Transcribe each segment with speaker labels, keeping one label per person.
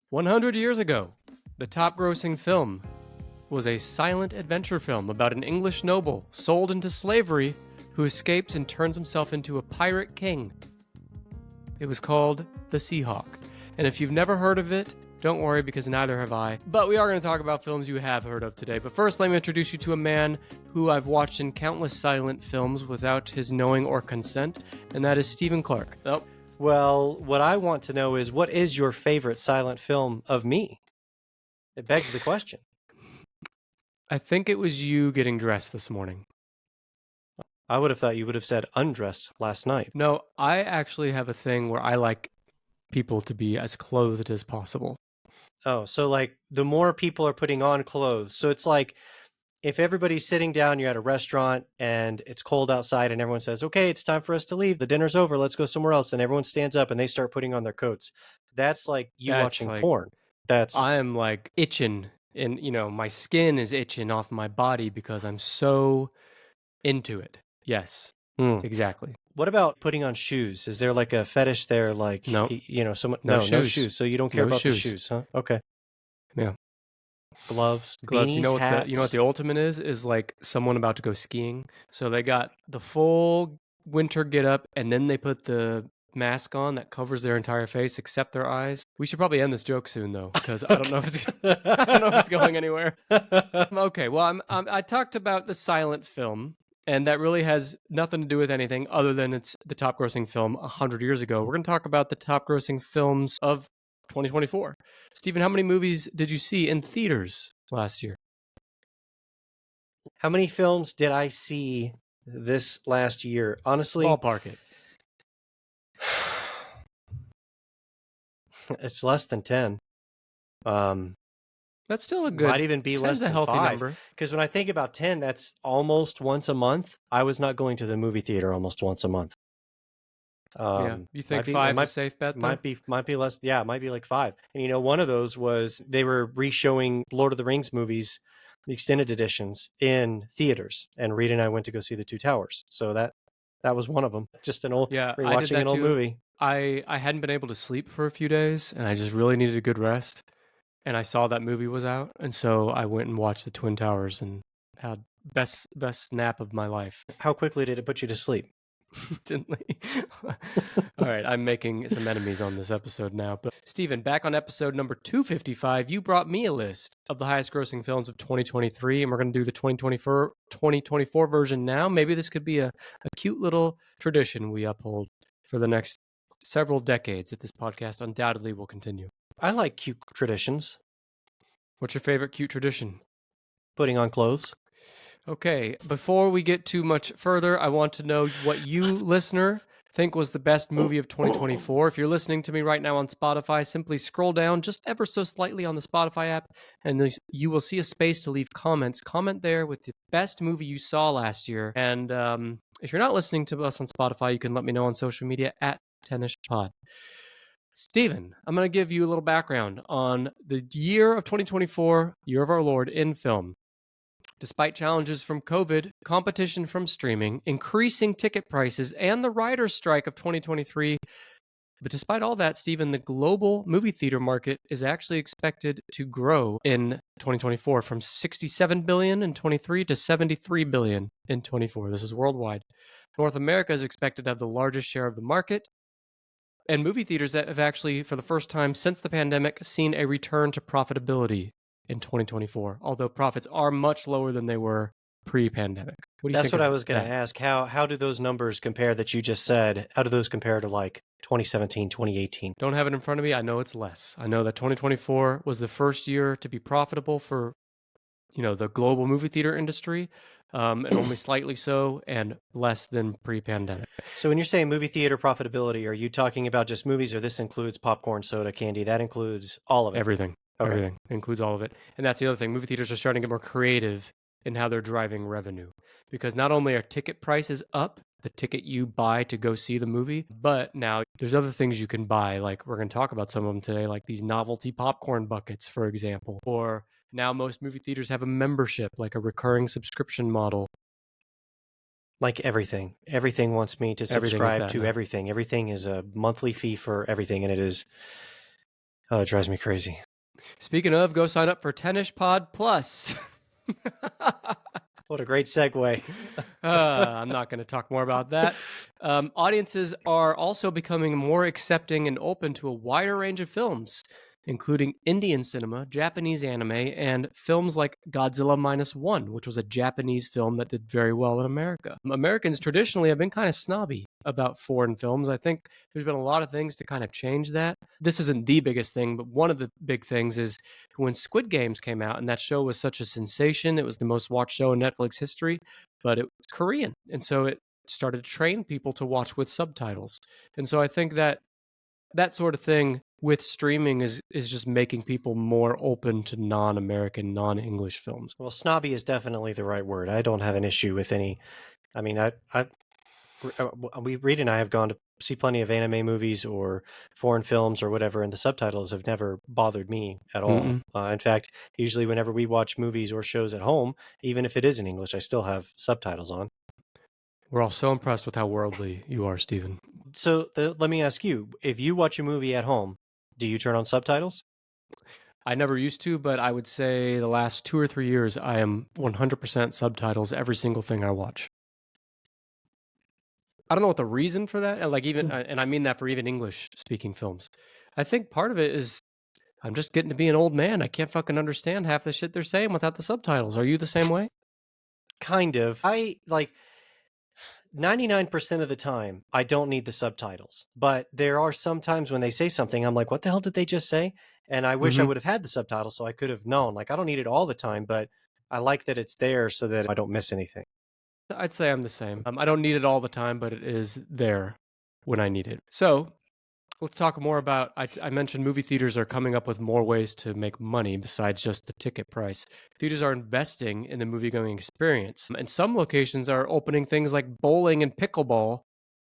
Speaker 1: 100 years ago, the top grossing film was a silent adventure film about an English noble sold into slavery who escapes and turns himself into a pirate king. It was called The Seahawk. And if you've never heard of it, don't worry because neither have I. But we are going to talk about films you have heard of today. But first, let me introduce you to a man who I've watched in countless silent films without his knowing or consent, and that is Stephen Clark. Oh,
Speaker 2: Well, what I want to know is what is your favorite silent film of me? It begs the question.
Speaker 1: I think it was you getting dressed this morning.
Speaker 2: I would have thought you would have said undressed last night.
Speaker 1: No, I actually have a thing where I like people to be as clothed as possible.
Speaker 2: Oh, so like the more people are putting on clothes. So it's like if everybody's sitting down, you're at a restaurant and it's cold outside and everyone says, okay, it's time for us to leave. The dinner's over. Let's go somewhere else. And everyone stands up and they start putting on their coats. That's like you
Speaker 1: That's
Speaker 2: watching
Speaker 1: like,
Speaker 2: porn. That's
Speaker 1: I am like itching, and my skin is itching off my body because I'm so into it. Yes,
Speaker 2: Hmm.
Speaker 1: exactly.
Speaker 2: What about putting on shoes? Is there like a fetish there? Like,
Speaker 1: No,
Speaker 2: someone,
Speaker 1: no
Speaker 2: no
Speaker 1: shoes.
Speaker 2: shoes. So you don't care
Speaker 1: No
Speaker 2: about the
Speaker 1: shoes.
Speaker 2: shoes, huh? Okay.
Speaker 1: Yeah.
Speaker 2: Gloves,
Speaker 1: Gloves.
Speaker 2: beanies, hats.
Speaker 1: You know what the ultimate is? Is like someone about to go skiing. So they got the full winter get up, and then they put the mask on that covers their entire face except their eyes. We should probably end this joke soon though, because I don't know if it's I don't know if it's going anywhere. Okay, well, I talked about the silent film, and that really has nothing to do with anything other than it's the top grossing film 100 years ago. We're going to talk about the top grossing films of 2024. Stephen, how many movies did you see in theaters last year?
Speaker 2: How many films did I see this last year? Honestly,
Speaker 1: Ballpark it.
Speaker 2: it's less than 10.
Speaker 1: That's still a
Speaker 2: Might
Speaker 1: good,
Speaker 2: even be
Speaker 1: 10's
Speaker 2: less
Speaker 1: a
Speaker 2: than
Speaker 1: healthy
Speaker 2: 5.
Speaker 1: number.
Speaker 2: Because when I think about 10, that's almost once a month. I was not going to the movie theater almost once a month.
Speaker 1: Yeah, you think
Speaker 2: Might be, it
Speaker 1: 5's a
Speaker 2: might,
Speaker 1: safe bet though?
Speaker 2: might be less. Yeah, it might be like 5. And one of those was they were re-showing Lord of the Rings movies, the extended editions in theaters, and Reed and I went to go see The Two Towers. So that was one of them. Just
Speaker 1: Yeah, I did
Speaker 2: rewatching
Speaker 1: that
Speaker 2: an old
Speaker 1: too.
Speaker 2: movie.
Speaker 1: I hadn't been able to sleep for a few days, and I just really needed a good rest. And I saw that movie was out, and so I went and watched the Twin Towers and had best nap of my life.
Speaker 2: How quickly did it put you to sleep?
Speaker 1: Instantly. All right, I'm making some enemies on this episode now. But Stephen, back on episode number 255, you brought me a list of the highest grossing films of 2023, and we're going to do the 2024 version now. Maybe this could be a cute little tradition we uphold for the next several decades that this podcast undoubtedly will continue.
Speaker 2: I like cute traditions.
Speaker 1: What's your favorite cute tradition?
Speaker 2: Putting on clothes.
Speaker 1: Okay, before we get too much further, I want to know what you, listener, think was the best movie of 2024. If you're listening to me right now on Spotify, simply scroll down just ever so slightly on the Spotify app, and you will see a space to leave comments. Comment there with the best movie you saw last year. And if you're not listening to us on Spotify, you can let me know on social media at TennisPod. Stephen, I'm going to give you a little background on the year of 2024, year of our Lord, in film. Despite challenges from COVID, competition from streaming, increasing ticket prices, and the writer's strike of 2023, but despite all that, Stephen, the global movie theater market is actually expected to grow in 2024 from 67 billion in 23 to 73 billion in 24. This is worldwide. North America is expected to have the largest share of the market, and movie theaters that have actually, for the first time since the pandemic, seen a return to profitability in 2024, although profits are much lower than they were pre-pandemic. What do you
Speaker 2: That's
Speaker 1: think
Speaker 2: what
Speaker 1: of
Speaker 2: I was going to
Speaker 1: that?
Speaker 2: ask. How do those numbers compare that you just said? How do those compare to like 2017, 2018?
Speaker 1: Don't have it in front of me. I know it's less. I know that 2024 was the first year to be profitable for, the global movie theater industry, and only slightly so, and less than pre-pandemic.
Speaker 2: So when you're saying movie theater profitability, are you talking about just movies, or this includes popcorn, soda, candy? That includes all of it.
Speaker 1: Everything.
Speaker 2: Okay.
Speaker 1: Everything. It includes all of it. And that's the other thing. Movie theaters are starting to get more creative in how they're driving revenue. Because not only are ticket prices up, the ticket you buy to go see the movie, but now there's other things you can buy. Like we're going to talk about some of them today, like these novelty popcorn buckets, for example. Or now most movie theaters have a membership, like a recurring subscription model.
Speaker 2: Like everything. Everything wants me to
Speaker 1: Everything is
Speaker 2: subscribe
Speaker 1: that
Speaker 2: to
Speaker 1: now.
Speaker 2: everything. Everything is a monthly fee for everything, and it is Oh, it drives me crazy.
Speaker 1: Speaking of, go sign up for Tennis Pod Plus.
Speaker 2: What a great segue.
Speaker 1: I'm not going to talk more about that. Audiences are also becoming more accepting and open to a wider range of films, including Indian cinema, Japanese anime, and films like Godzilla Minus One, which was a Japanese film that did very well in America. Americans traditionally have been kind of snobby about foreign films. I think there's been a lot of things to kind of change that. This isn't the biggest thing, but one of the big things is when Squid Games came out, and that show was such a sensation. It was the most watched show in Netflix history, but it was Korean. And so it started to train people to watch with subtitles. And so I think that that sort of thing with streaming is just making people more open to non-American, non-English films.
Speaker 2: Well, snobby is definitely the right word. I don't have an issue with any. I mean, we Reed and I have gone to see plenty of anime movies or foreign films or whatever, and the subtitles have never bothered me at all.
Speaker 1: Mm-mm.
Speaker 2: In fact, usually whenever we watch movies or shows at home, even if it is in English, I still have subtitles on.
Speaker 1: We're all so impressed with how worldly you are, Stephen.
Speaker 2: So let me ask you: if you watch a movie at home, do you turn on subtitles?
Speaker 1: I never used to, but I would say the last 2 or 3 years, I am 100% subtitles every single thing I watch. I don't know what the reason for that, and like even, and I mean that for even English speaking films. I think part of it is I'm just getting to be an old man. I can't fucking understand half the shit they're saying without the subtitles. Are you the same way?
Speaker 2: Kind of. I like 99% of the time, I don't need the subtitles. But there are some times when they say something, I'm like, what the hell did they just say? And I wish I
Speaker 1: Mm-hmm.
Speaker 2: would have had the subtitles so I could have known. Like, I don't need it all the time, but I like that it's there so that I don't miss anything.
Speaker 1: I'd say I'm the same. I don't need it all the time, but it is there when I need it. So let's talk more about. I mentioned movie theaters are coming up with more ways to make money besides just the ticket price. Theaters are investing in the movie going experience, and some locations are opening things like bowling and pickleball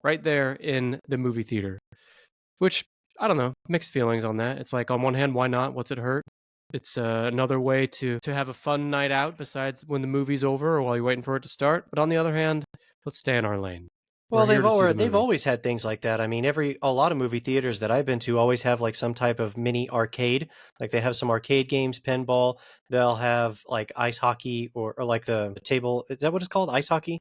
Speaker 1: right there in the movie theater. Which I don't know, mixed feelings on that. It's like on one hand, why not? What's it hurt? It's another way to have a fun night out besides when the movie's over or while you're waiting for it to start. But on the other hand, let's stay in our lane. We're
Speaker 2: Well,
Speaker 1: here to see the
Speaker 2: they've
Speaker 1: movie.
Speaker 2: always had things like that. I mean, a lot of movie theaters that I've been to always have like some type of mini arcade. Like they have some arcade games, pinball. They'll have like ice hockey or like the table. Is that what it's called? Ice hockey?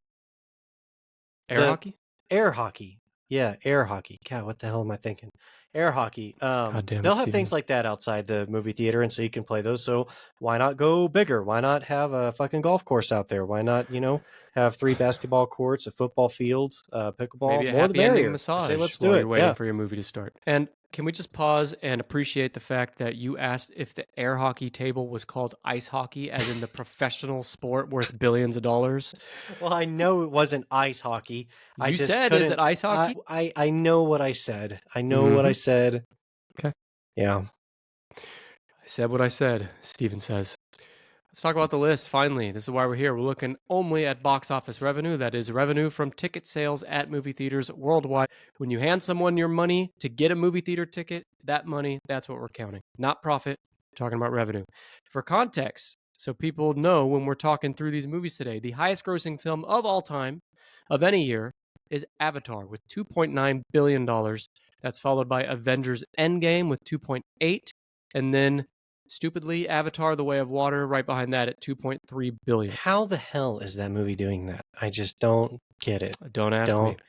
Speaker 1: Air
Speaker 2: The
Speaker 1: hockey?
Speaker 2: air hockey. Yeah, air hockey. God, what the hell am I thinking? Air hockey.
Speaker 1: God damn it,
Speaker 2: They'll have things
Speaker 1: Steven.
Speaker 2: like that outside the movie theater, and so you can play those. So why not go bigger? Why not have a fucking golf course out there? Why not, have 3 basketball courts, a football field,
Speaker 1: Maybe
Speaker 2: pickleball?
Speaker 1: a
Speaker 2: More the
Speaker 1: happy ending
Speaker 2: merrier. I say
Speaker 1: massage
Speaker 2: let's do
Speaker 1: while you're
Speaker 2: it.
Speaker 1: waiting
Speaker 2: Yeah.
Speaker 1: for your movie to start. And can we just pause and appreciate the fact that you asked if the air hockey table was called ice hockey, as in the professional sport worth billions of dollars?
Speaker 2: Well, I know it wasn't ice hockey. I
Speaker 1: You
Speaker 2: just
Speaker 1: said, is it
Speaker 2: couldn't.
Speaker 1: ice hockey?
Speaker 2: I know what I said. I know what I
Speaker 1: Mm-hmm.
Speaker 2: said.
Speaker 1: Okay.
Speaker 2: Yeah.
Speaker 1: I said what I said, Steven says. Let's talk about the list finally. This is why we're here. We're looking only at box office revenue, that is, revenue from ticket sales at movie theaters worldwide. When you hand someone your money to get a movie theater ticket, that money, that's what we're counting. Not profit, we're talking about revenue. For context, so people know when we're talking through these movies today, the highest grossing film of all time, of any year, is Avatar with $2.9 billion. That's followed by Avengers Endgame with 2.8, and then stupidly, Avatar: The Way of Water right behind that at 2.3 billion.
Speaker 2: How the hell is that movie doing that? I just don't get it.
Speaker 1: Don't ask me.
Speaker 2: Don't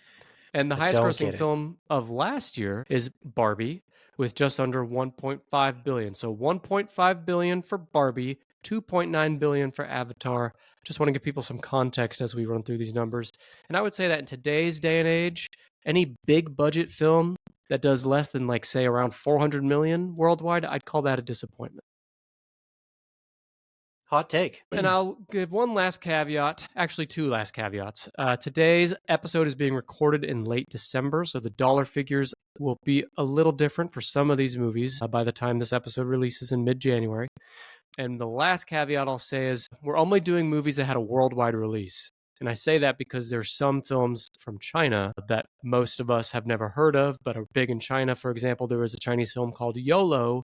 Speaker 1: And the
Speaker 2: I
Speaker 1: highest
Speaker 2: don't
Speaker 1: grossing
Speaker 2: get it.
Speaker 1: film of last year is Barbie with just under 1.5 billion. So 1.5 billion for Barbie, 2.9 billion for Avatar. Just want to give people some context as we run through these numbers. And I would say that in today's day and age, any big budget film that does less than like say around 400 million worldwide, I'd call that a disappointment.
Speaker 2: Hot take.
Speaker 1: And I'll give one last caveat, actually, two last caveats. Today's episode is being recorded in late December, so the dollar figures will be a little different for some of these movies by the time this episode releases in mid January. And the last caveat I'll say is we're only doing movies that had a worldwide release. And I say that because there's some films from China that most of us have never heard of, but are big in China. For example, there was a Chinese film called YOLO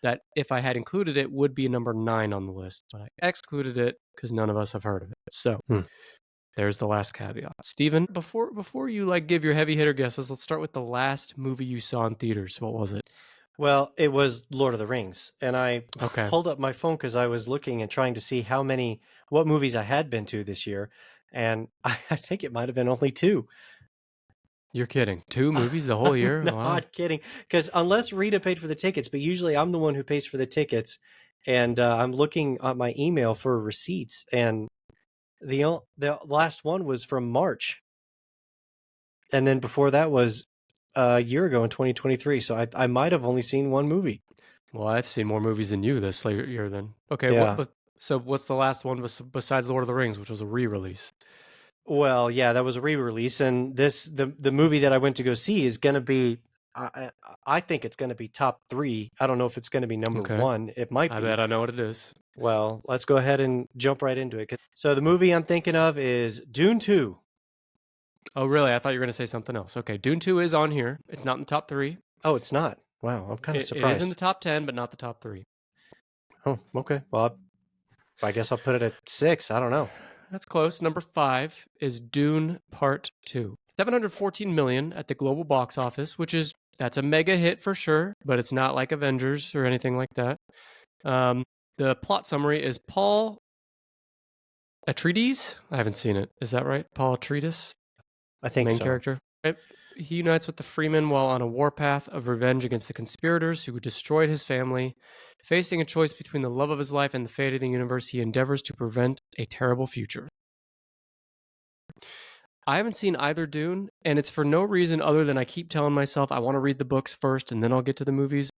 Speaker 1: that, if I had included it, would be number 9 on the list. But I excluded it because none of us have heard of it. So
Speaker 2: Hmm.
Speaker 1: there's the last caveat. Steven, before you like give your heavy hitter guesses, let's start with the last movie you saw in theaters. What was it?
Speaker 2: Well, it was Lord of the Rings, and I
Speaker 1: Okay,
Speaker 2: pulled up my phone because I was looking and trying to see what movies I had been to this year, and I think it might have been only two.
Speaker 1: you're kidding. 2 movies the whole
Speaker 2: I'm
Speaker 1: year? Wow.
Speaker 2: not kidding. Because unless Rita paid for the tickets, but usually I'm the one who pays for the tickets, and I'm looking at my email for receipts, and the last one was from March, and then before that was a year ago in 2023. So I might have only seen one movie.
Speaker 1: Well, I've seen more movies than you this year then. Okay, what
Speaker 2: Yeah.
Speaker 1: but so what's the last one besides Lord of the Rings, which was a re-release?
Speaker 2: Well, yeah, that was a re-release, and the movie that I went to go see is going to be. I think it's going to be top three. I don't know if it's going to be number
Speaker 1: Okay.
Speaker 2: one. It might
Speaker 1: I
Speaker 2: be.
Speaker 1: bet I know what it is.
Speaker 2: Well, let's go ahead and jump right into it. So the movie I'm thinking of is Dune 2.
Speaker 1: Oh, really? I thought you were going to say something else. Okay, Dune 2 is on here. It's not in the top 3.
Speaker 2: Oh, it's not. Wow, I'm kind of
Speaker 1: It is in the
Speaker 2: surprised.
Speaker 1: top 10, but not the top 3.
Speaker 2: Oh, okay. Well, I guess I'll put it at 6. I don't know.
Speaker 1: That's close. Number 5 is Dune Part 2. 714 million at the global box office, that's a mega hit for sure, but it's not like Avengers or anything like that. The plot summary is Paul Atreides. I haven't seen it. Is that right? Paul Atreides,
Speaker 2: I think
Speaker 1: main
Speaker 2: so.
Speaker 1: character. He unites with the Freeman while on a warpath of revenge against the conspirators who destroyed his family. Facing a choice between the love of his life and the fate of the universe, he endeavors to prevent a terrible future. I haven't seen either Dune, and it's for no reason other than I keep telling myself I want to read the books first and then I'll get to the movies.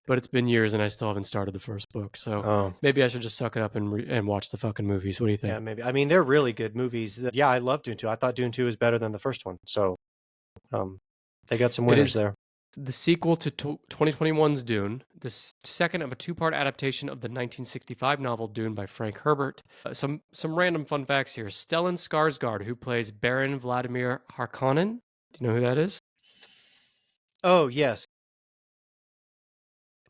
Speaker 1: But it's been years and I still haven't started the first book, so
Speaker 2: Oh,
Speaker 1: maybe I should just suck it up and watch the fucking movies. What do you think?
Speaker 2: yeah, maybe. I mean, they're really good movies. Yeah, I love Dune 2. I thought Dune 2 was better than the first one. So, um, they got some
Speaker 1: It
Speaker 2: winners
Speaker 1: is
Speaker 2: there.
Speaker 1: the sequel to 2021's Dune, the second of a two-part adaptation of the 1965 novel Dune by Frank Herbert. Some random fun facts here. Stellan Skarsgård, who plays Baron Vladimir Harkonnen. Do you know who that is?
Speaker 2: Oh, yes.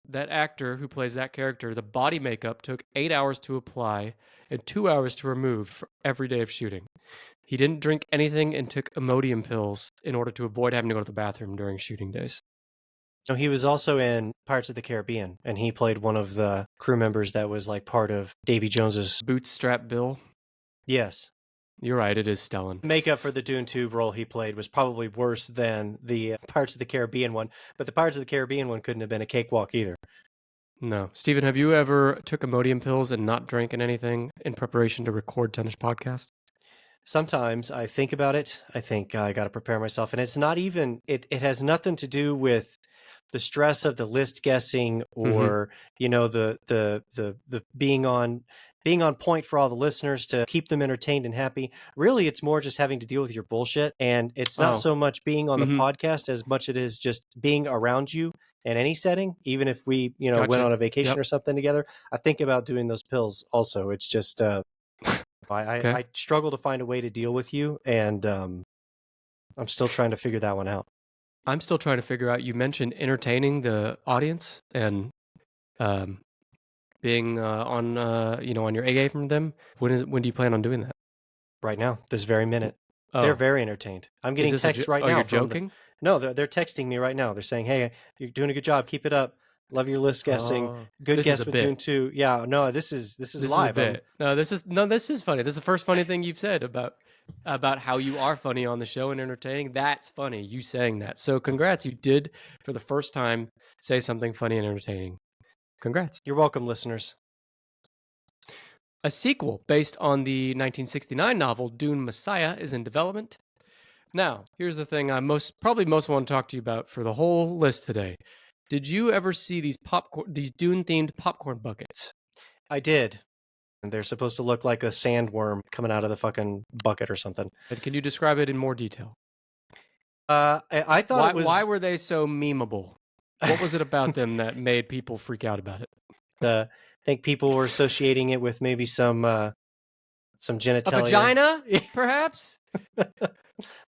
Speaker 1: That actor who plays that character, the body makeup took 8 hours to apply and 2 hours to remove for every day of shooting. He didn't drink anything and took Imodium pills in order to avoid having to go to the bathroom during shooting days.
Speaker 2: No, he was also in Pirates of the Caribbean, and he played one of the crew members that was like part of Davy Jones's.
Speaker 1: Bootstrap Bill.
Speaker 2: Yes.
Speaker 1: You're right, it is Stellan.
Speaker 2: Makeup for the Dune 2 role he played was probably worse than the Pirates of the Caribbean one, but the Pirates of the Caribbean one couldn't have been a cakewalk either.
Speaker 1: No. Steven, have you ever took Imodium pills and not drinking anything in preparation to record Tennis Podcast?
Speaker 2: Sometimes I think about it. I think I got to prepare myself, and it's not even. It has nothing to do with the stress of the list guessing
Speaker 1: Mm-hmm.
Speaker 2: or the being on point for all the listeners to keep them entertained and happy. Really, it's more just having to deal with your bullshit, and it's not
Speaker 1: Oh.
Speaker 2: so much being on the
Speaker 1: Mm-hmm.
Speaker 2: podcast as much it is just being around you in any setting. Even if we went
Speaker 1: Gotcha.
Speaker 2: on a vacation
Speaker 1: Yep.
Speaker 2: or something together, I think about doing those pills. Also, it's just
Speaker 1: Okay.
Speaker 2: I struggle to find a way to deal with you, and I'm still trying to figure that one out.
Speaker 1: I'm still trying to figure out. You mentioned entertaining the audience and um, being on your A game from them. When do you plan on doing that?
Speaker 2: Right now, this very minute. They're
Speaker 1: Oh,
Speaker 2: very entertained. I'm
Speaker 1: is
Speaker 2: getting
Speaker 1: this
Speaker 2: texts right
Speaker 1: oh,
Speaker 2: now
Speaker 1: you're
Speaker 2: from the.
Speaker 1: joking?
Speaker 2: No, they're texting me right now. They're saying, "Hey, you're doing a good job. Keep it up. Love your list guessing.
Speaker 1: Oh,
Speaker 2: Good
Speaker 1: this is
Speaker 2: guess
Speaker 1: a
Speaker 2: with Dune
Speaker 1: bit.
Speaker 2: 2." Yeah, no, this is
Speaker 1: This is a
Speaker 2: live.
Speaker 1: bit. No, this is funny. This is the first funny thing you've said about how you are funny on the show and entertaining. That's funny. You saying that. So congrats. You did for the first time say something funny and entertaining. Congrats.
Speaker 2: You're welcome, listeners.
Speaker 1: A sequel based on the 1969 novel Dune Messiah is in development. Now, here's the thing I most want to talk to you about for the whole list today. Did you ever see these Dune themed popcorn buckets?
Speaker 2: I did. And they're supposed to look like a sandworm coming out of the fucking bucket or something.
Speaker 1: And can you describe it in more detail?
Speaker 2: I thought it
Speaker 1: Why
Speaker 2: was.
Speaker 1: were they so memeable? What was it about them that made people freak out about it?
Speaker 2: I think people were associating it with maybe some
Speaker 1: A
Speaker 2: genitalia.
Speaker 1: vagina, perhaps?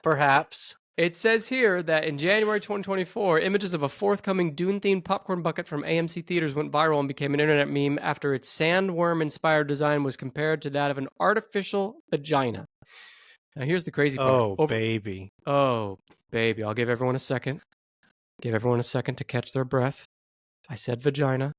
Speaker 2: Perhaps.
Speaker 1: It says here that in January 2024, images of a forthcoming Dune-themed popcorn bucket from AMC theaters went viral and became an internet meme after its sandworm-inspired design was compared to that of an artificial vagina. Now here's the crazy part.
Speaker 2: Oh, baby.
Speaker 1: Oh, baby. I'll give everyone a second. Give everyone a second to catch their breath. I said vagina.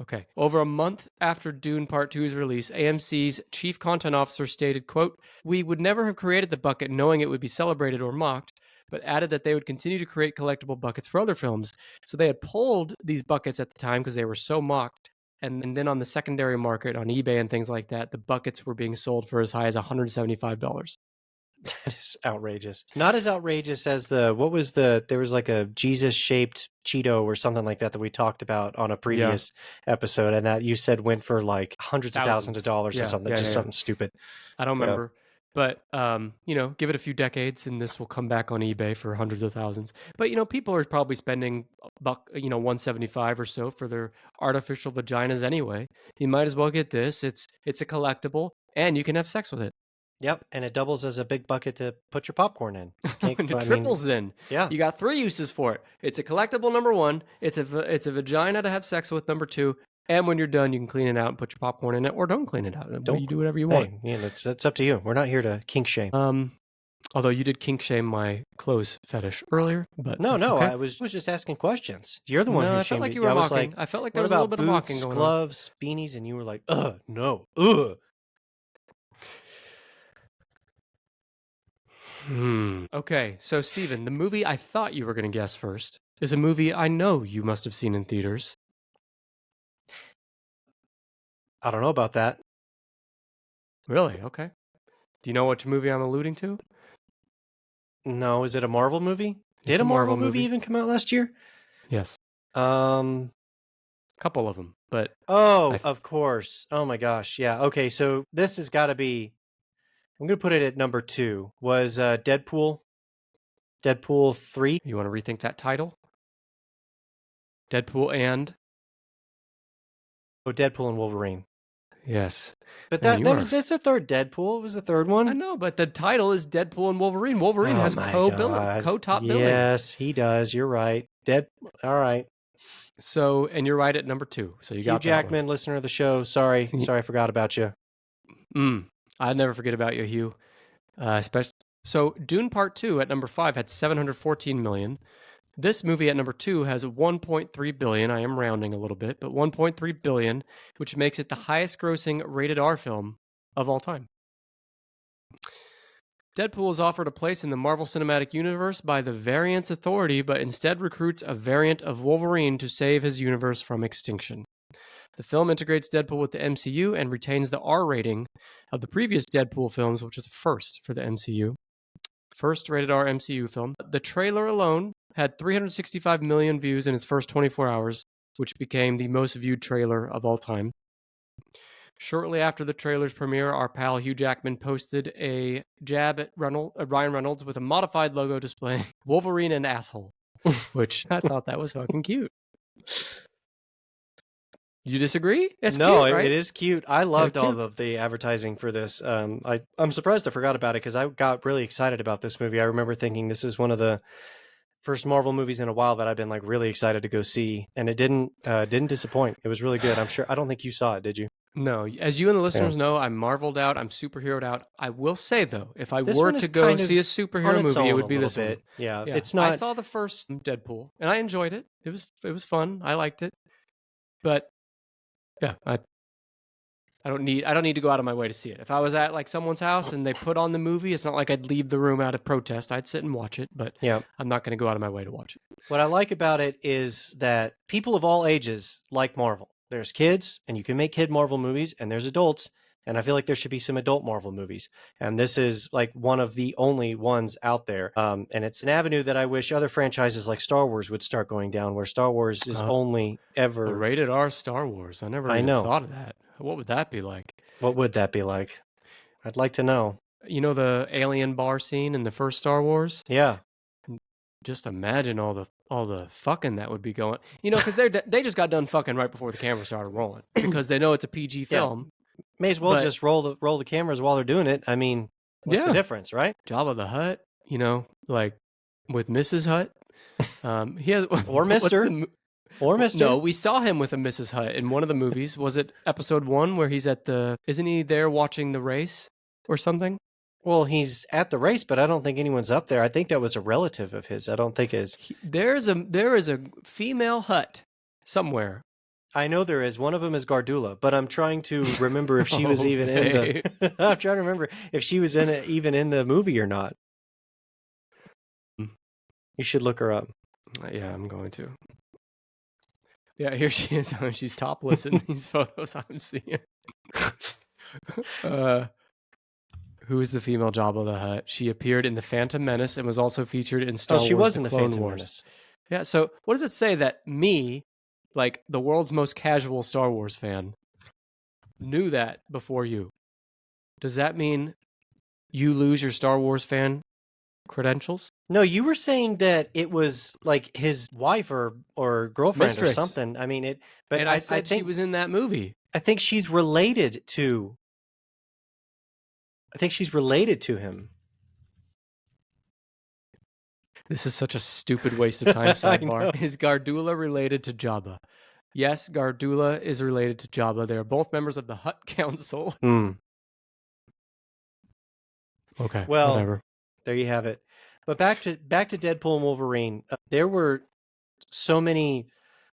Speaker 1: Okay. Over a month after Dune Part 2's release, AMC's chief content officer stated, quote, "We would never have created the bucket knowing it would be celebrated or mocked, but added that they would continue to create collectible buckets for other films." So they had pulled these buckets at the time because they were so mocked. And then on the secondary market, on eBay and things like that, the buckets were being sold for as high as $175.
Speaker 2: That is outrageous. Not as outrageous as there was like a Jesus shaped Cheeto or something like that we talked about on a
Speaker 1: Yeah.
Speaker 2: previous episode, and that you said went for like hundreds of thousands of
Speaker 1: Thousands.
Speaker 2: dollars or
Speaker 1: Yeah.
Speaker 2: something,
Speaker 1: Yeah.
Speaker 2: just
Speaker 1: Yeah. Yeah.
Speaker 2: something stupid.
Speaker 1: I don't
Speaker 2: Yeah.
Speaker 1: remember. But give it a few decades and this will come back on eBay for hundreds of thousands. But people are probably spending buck, 175 or so for their artificial vaginas anyway. You might as well get this. It's a collectible and you can have sex with it.
Speaker 2: Yep, and it doubles as a big bucket to put your popcorn in. Can't,
Speaker 1: When it
Speaker 2: I mean,
Speaker 1: triples then.
Speaker 2: yeah.
Speaker 1: You got 3 uses for it. It's a collectible number 1, it's a vagina to have sex with number 2, and when you're done you can clean it out and put your popcorn in it or don't clean it out.
Speaker 2: Don't
Speaker 1: You do whatever you want.
Speaker 2: Hey, yeah, it's up to you. We're not here to kink shame.
Speaker 1: Although you did kink shame my clothes fetish earlier, but
Speaker 2: No,
Speaker 1: that's
Speaker 2: no,
Speaker 1: okay.
Speaker 2: I was just asking questions. You're the one
Speaker 1: No,
Speaker 2: who
Speaker 1: I felt
Speaker 2: shamed
Speaker 1: like
Speaker 2: me.
Speaker 1: you were
Speaker 2: I was
Speaker 1: mocking.
Speaker 2: like,
Speaker 1: I felt like there
Speaker 2: what
Speaker 1: was a little
Speaker 2: about
Speaker 1: bit of mocking
Speaker 2: boots,
Speaker 1: going on.
Speaker 2: gloves, beanies? And you were like, no, ugh.
Speaker 1: Okay, so Steven, the movie I thought you were going to guess first is a movie I know you must have seen in theaters.
Speaker 2: I don't know about that.
Speaker 1: Really? Okay. Do you know which movie I'm alluding to?
Speaker 2: No, is it a Marvel movie?
Speaker 1: It's
Speaker 2: Did
Speaker 1: a
Speaker 2: a Marvel
Speaker 1: Marvel
Speaker 2: movie
Speaker 1: movie.
Speaker 2: even come out last year?
Speaker 1: Yes.
Speaker 2: Um.
Speaker 1: A couple of them, but
Speaker 2: Oh, of course. Oh my gosh. Yeah. Okay. So this has got to be. I'm gonna put it at number 2. Was Deadpool 3?
Speaker 1: you want to rethink that title? Deadpool and
Speaker 2: Oh, Deadpool and Wolverine.
Speaker 1: yes.
Speaker 2: But
Speaker 1: Man, you are.
Speaker 2: that's the third Deadpool. It was the third one.
Speaker 1: I know, but the title is Deadpool and Wolverine. Wolverine
Speaker 2: Oh
Speaker 1: has
Speaker 2: my
Speaker 1: co-top billing.
Speaker 2: Yes, he does. You're right. All right.
Speaker 1: So, and you're right at number 2. So you
Speaker 2: Hugh
Speaker 1: got that one.
Speaker 2: Jackman, listener of the show. Sorry, I forgot about you.
Speaker 1: I'd never forget about you, Hugh. Especially so, Dune Part 2 at number 5 had 714 million. This movie at number 2 has 1.3 billion. I am rounding a little bit, but 1.3 billion, which makes it the highest-grossing rated R film of all time. Deadpool is offered a place in the Marvel Cinematic Universe by the Variants Authority, but instead recruits a variant of Wolverine to save his universe from extinction. The film integrates Deadpool with the MCU and retains the R rating of the previous Deadpool films, which is a first for the MCU. First rated R MCU film. The trailer alone had 365 million views in its first 24 hours, which became the most viewed trailer of all time. Shortly after the trailer's premiere, our pal Hugh Jackman posted a jab at Ryan Reynolds with a modified logo displaying Wolverine and asshole, which I thought that was fucking cute. You disagree? It's
Speaker 2: no,
Speaker 1: cute, right?
Speaker 2: it is cute. I loved all
Speaker 1: cute.
Speaker 2: of the advertising for this. I'm surprised I forgot about it because I got really excited about this movie. I remember thinking this is one of the first Marvel movies in a while that I've been like really excited to go see, and it didn't disappoint. It was really good. I'm sure. I don't think you saw it, did you?
Speaker 1: No, as you and the listeners know, I'm Marveled out. I'm superheroed out. I will say though, if I
Speaker 2: This
Speaker 1: were
Speaker 2: one
Speaker 1: to
Speaker 2: is
Speaker 1: go
Speaker 2: kind
Speaker 1: see a
Speaker 2: of
Speaker 1: superhero
Speaker 2: on its
Speaker 1: movie, it
Speaker 2: own
Speaker 1: would
Speaker 2: a
Speaker 1: be
Speaker 2: little
Speaker 1: this one.
Speaker 2: bit. Yeah,
Speaker 1: Yeah,
Speaker 2: it's not.
Speaker 1: I saw the first Deadpool and I enjoyed it. It was fun. I liked it, but yeah, I don't need to go out of my way to see it. If I was at like someone's house and they put on the movie, it's not like I'd leave the room out of protest. I'd sit and watch it, but
Speaker 2: Yeah.
Speaker 1: I'm not going to go out of my way to watch it.
Speaker 2: What I like about it is that people of all ages like Marvel. There's kids, and you can make kid Marvel movies, and there's adults, and I feel like there should be some adult Marvel movies. And this is like one of the only ones out there. And it's an avenue that I wish other franchises like Star Wars would start going down, where Star Wars is only ever
Speaker 1: a rated R Star Wars. I never even thought of that. What would that be like?
Speaker 2: What would that be like? I'd like to know.
Speaker 1: You know the alien bar scene in the first Star Wars?
Speaker 2: Yeah.
Speaker 1: Just imagine all the fucking that would be going. Because they just got done fucking right before the camera started rolling because they know it's a PG film.
Speaker 2: May as well just roll the cameras while they're doing it. I mean, what's the difference, right?
Speaker 1: Jabba the Hutt, like with Mrs. Hutt. He has
Speaker 2: or Mr. Or Mr.
Speaker 1: No, we saw him with a Mrs. Hutt in one of the movies. Was it episode 1 where he's isn't he there watching the race or something?
Speaker 2: Well, he's at the race, but I don't think anyone's up there. I think that was a relative of his. I don't think his.
Speaker 1: There is a female Hutt somewhere.
Speaker 2: I know there is. One of them is Gardula, but I'm trying to remember if she was even in the
Speaker 1: Okay.
Speaker 2: I'm trying to remember if she was in it even in the movie or not. You should look her up.
Speaker 1: Yeah, I'm going to. Yeah, here she is. She's topless in these photos I'm seeing. uh, who is the female Jabba the Hutt? She appeared in The Phantom Menace and was also featured in
Speaker 2: Oh,
Speaker 1: Star
Speaker 2: she
Speaker 1: Wars
Speaker 2: was
Speaker 1: The
Speaker 2: in the
Speaker 1: Clone
Speaker 2: Phantom
Speaker 1: Wars.
Speaker 2: Menace.
Speaker 1: Yeah, so what does it say that me, like the world's most casual Star Wars fan, knew that before you? Does that mean you lose your Star Wars fan credentials?
Speaker 2: No, you were saying that it was like his wife or girlfriend or
Speaker 1: Mistress.
Speaker 2: something. I mean it, but
Speaker 1: And I
Speaker 2: I
Speaker 1: said she
Speaker 2: think
Speaker 1: was in that movie.
Speaker 2: I think she's related to I think she's related to him.
Speaker 1: This is such a stupid waste of time
Speaker 2: I
Speaker 1: sidebar.
Speaker 2: know.
Speaker 1: Is Gardula related to Jabba? Yes, Gardula is related to Jabba. They are both members of the Hutt Council.
Speaker 2: Hmm.
Speaker 1: Okay,
Speaker 2: Well,
Speaker 1: whatever.
Speaker 2: there you have it. But back to Deadpool and Wolverine. There were so many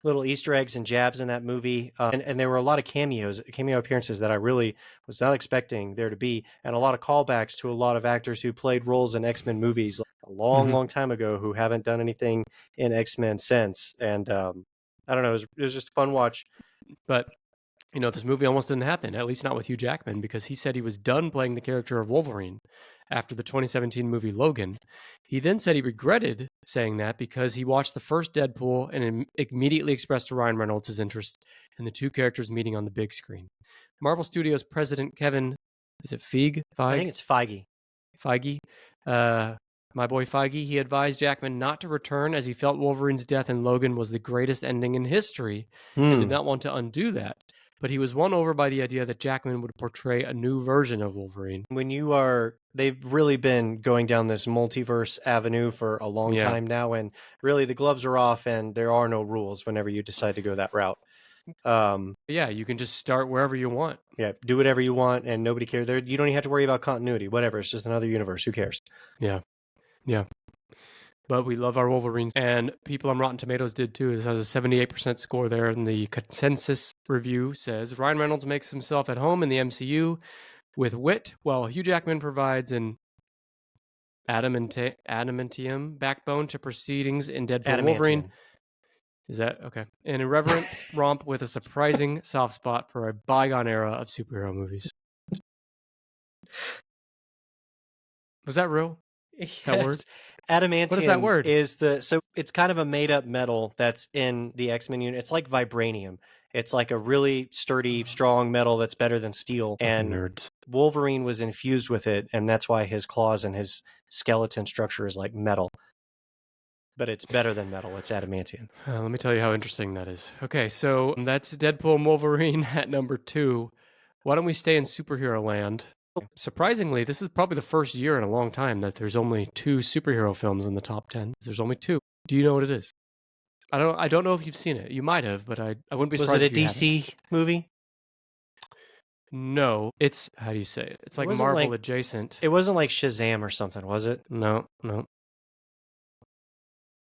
Speaker 2: little Easter eggs and jabs in that movie, and there were a lot of cameo appearances that I really was not expecting there to be, and a lot of callbacks to a lot of actors who played roles in X-Men movies a long, long time ago who haven't done anything in X-Men since. And I don't know, it was just a fun watch.
Speaker 1: But you know, this movie almost didn't happen, at least not with Hugh Jackman, because he said he was done playing the character of Wolverine after the 2017 movie Logan. He then said he regretted saying that because he watched the first Deadpool and immediately expressed to Ryan Reynolds his interest in the two characters meeting on the big screen. Marvel Studios president Kevin, is it Feige?
Speaker 2: I
Speaker 1: Feige?
Speaker 2: think it's Feige.
Speaker 1: Feige. My boy Feige, he advised Jackman not to return as he felt Wolverine's death in Logan was the greatest ending in history and did not want to undo that. But he was won over by the idea that Jackman would portray a new version of Wolverine.
Speaker 2: They've really been going down this multiverse avenue for a long time now, and really the gloves are off and there are no rules whenever you decide to go that route.
Speaker 1: Yeah, you can just start wherever you want.
Speaker 2: Yeah, do whatever you want and nobody cares. You don't even have to worry about continuity, whatever. It's just another universe. Who cares?
Speaker 1: Yeah. Yeah. But we love our Wolverines, and people on Rotten Tomatoes did too. This has a 78% score there, and the consensus review says Ryan Reynolds makes himself at home in the MCU with wit, while Hugh Jackman provides an adamantium backbone to proceedings in Deadpool and Wolverine. Is that okay? An irreverent romp with a surprising soft spot for a bygone era of superhero movies. Was that real?
Speaker 2: Yes.
Speaker 1: That word?
Speaker 2: Adamantium
Speaker 1: What is that word?
Speaker 2: so it's kind of a made up metal that's in the X-Men unit. It's like vibranium. It's like a really sturdy, strong metal that's better than steel. And
Speaker 1: nerds.
Speaker 2: Wolverine was infused with it, and that's why his claws and his skeleton structure is like metal. But it's better than metal. It's adamantium.
Speaker 1: Let me tell you how interesting that is. Okay, so that's Deadpool and Wolverine at number 2. Why don't we stay in superhero land? Surprisingly, this is probably the first year in a long time that there's only 2 superhero films in the top 10. There's only 2. Do you know what it is? I don't know if you've seen it. You might have, but I wouldn't be surprised
Speaker 2: Was it
Speaker 1: if
Speaker 2: a
Speaker 1: you
Speaker 2: DC
Speaker 1: haven't.
Speaker 2: movie?
Speaker 1: No, it's how do you say it? It's like
Speaker 2: wasn't
Speaker 1: Marvel
Speaker 2: like-
Speaker 1: adjacent.
Speaker 2: It wasn't like Shazam or something, was it?
Speaker 1: No.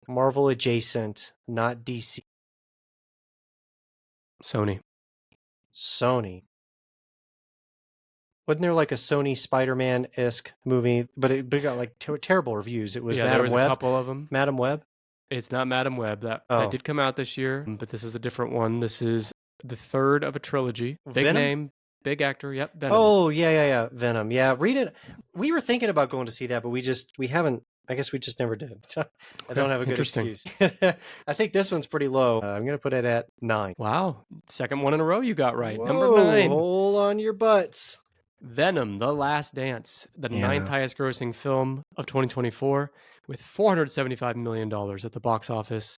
Speaker 2: Marvel adjacent, not DC.
Speaker 1: Sony.
Speaker 2: Sony. Wasn't there like a Sony Spider-Man-esque movie, but it got like terrible reviews? It was
Speaker 1: Yeah, there
Speaker 2: Madam
Speaker 1: was
Speaker 2: Web.
Speaker 1: a couple of them.
Speaker 2: Madam Web.
Speaker 1: It's not Madam Web. That
Speaker 2: Oh.
Speaker 1: did come out this year, but this is a different one. This is the third of a trilogy. Big
Speaker 2: Venom?
Speaker 1: name, big actor. Yep, Venom.
Speaker 2: Oh, yeah. Venom. Yeah, read it. We were thinking about going to see that, but we haven't. I guess we just never did. I don't have a good
Speaker 1: Interesting.
Speaker 2: excuse. I think this one's pretty low. I'm going to put it at 9.
Speaker 1: Wow, second one in a row you got right.
Speaker 2: Whoa,
Speaker 1: Number 9.
Speaker 2: Hold on your butts.
Speaker 1: Venom: The Last Dance, the
Speaker 2: Yeah.
Speaker 1: 9th highest grossing film of 2024 with $475 million at the box office.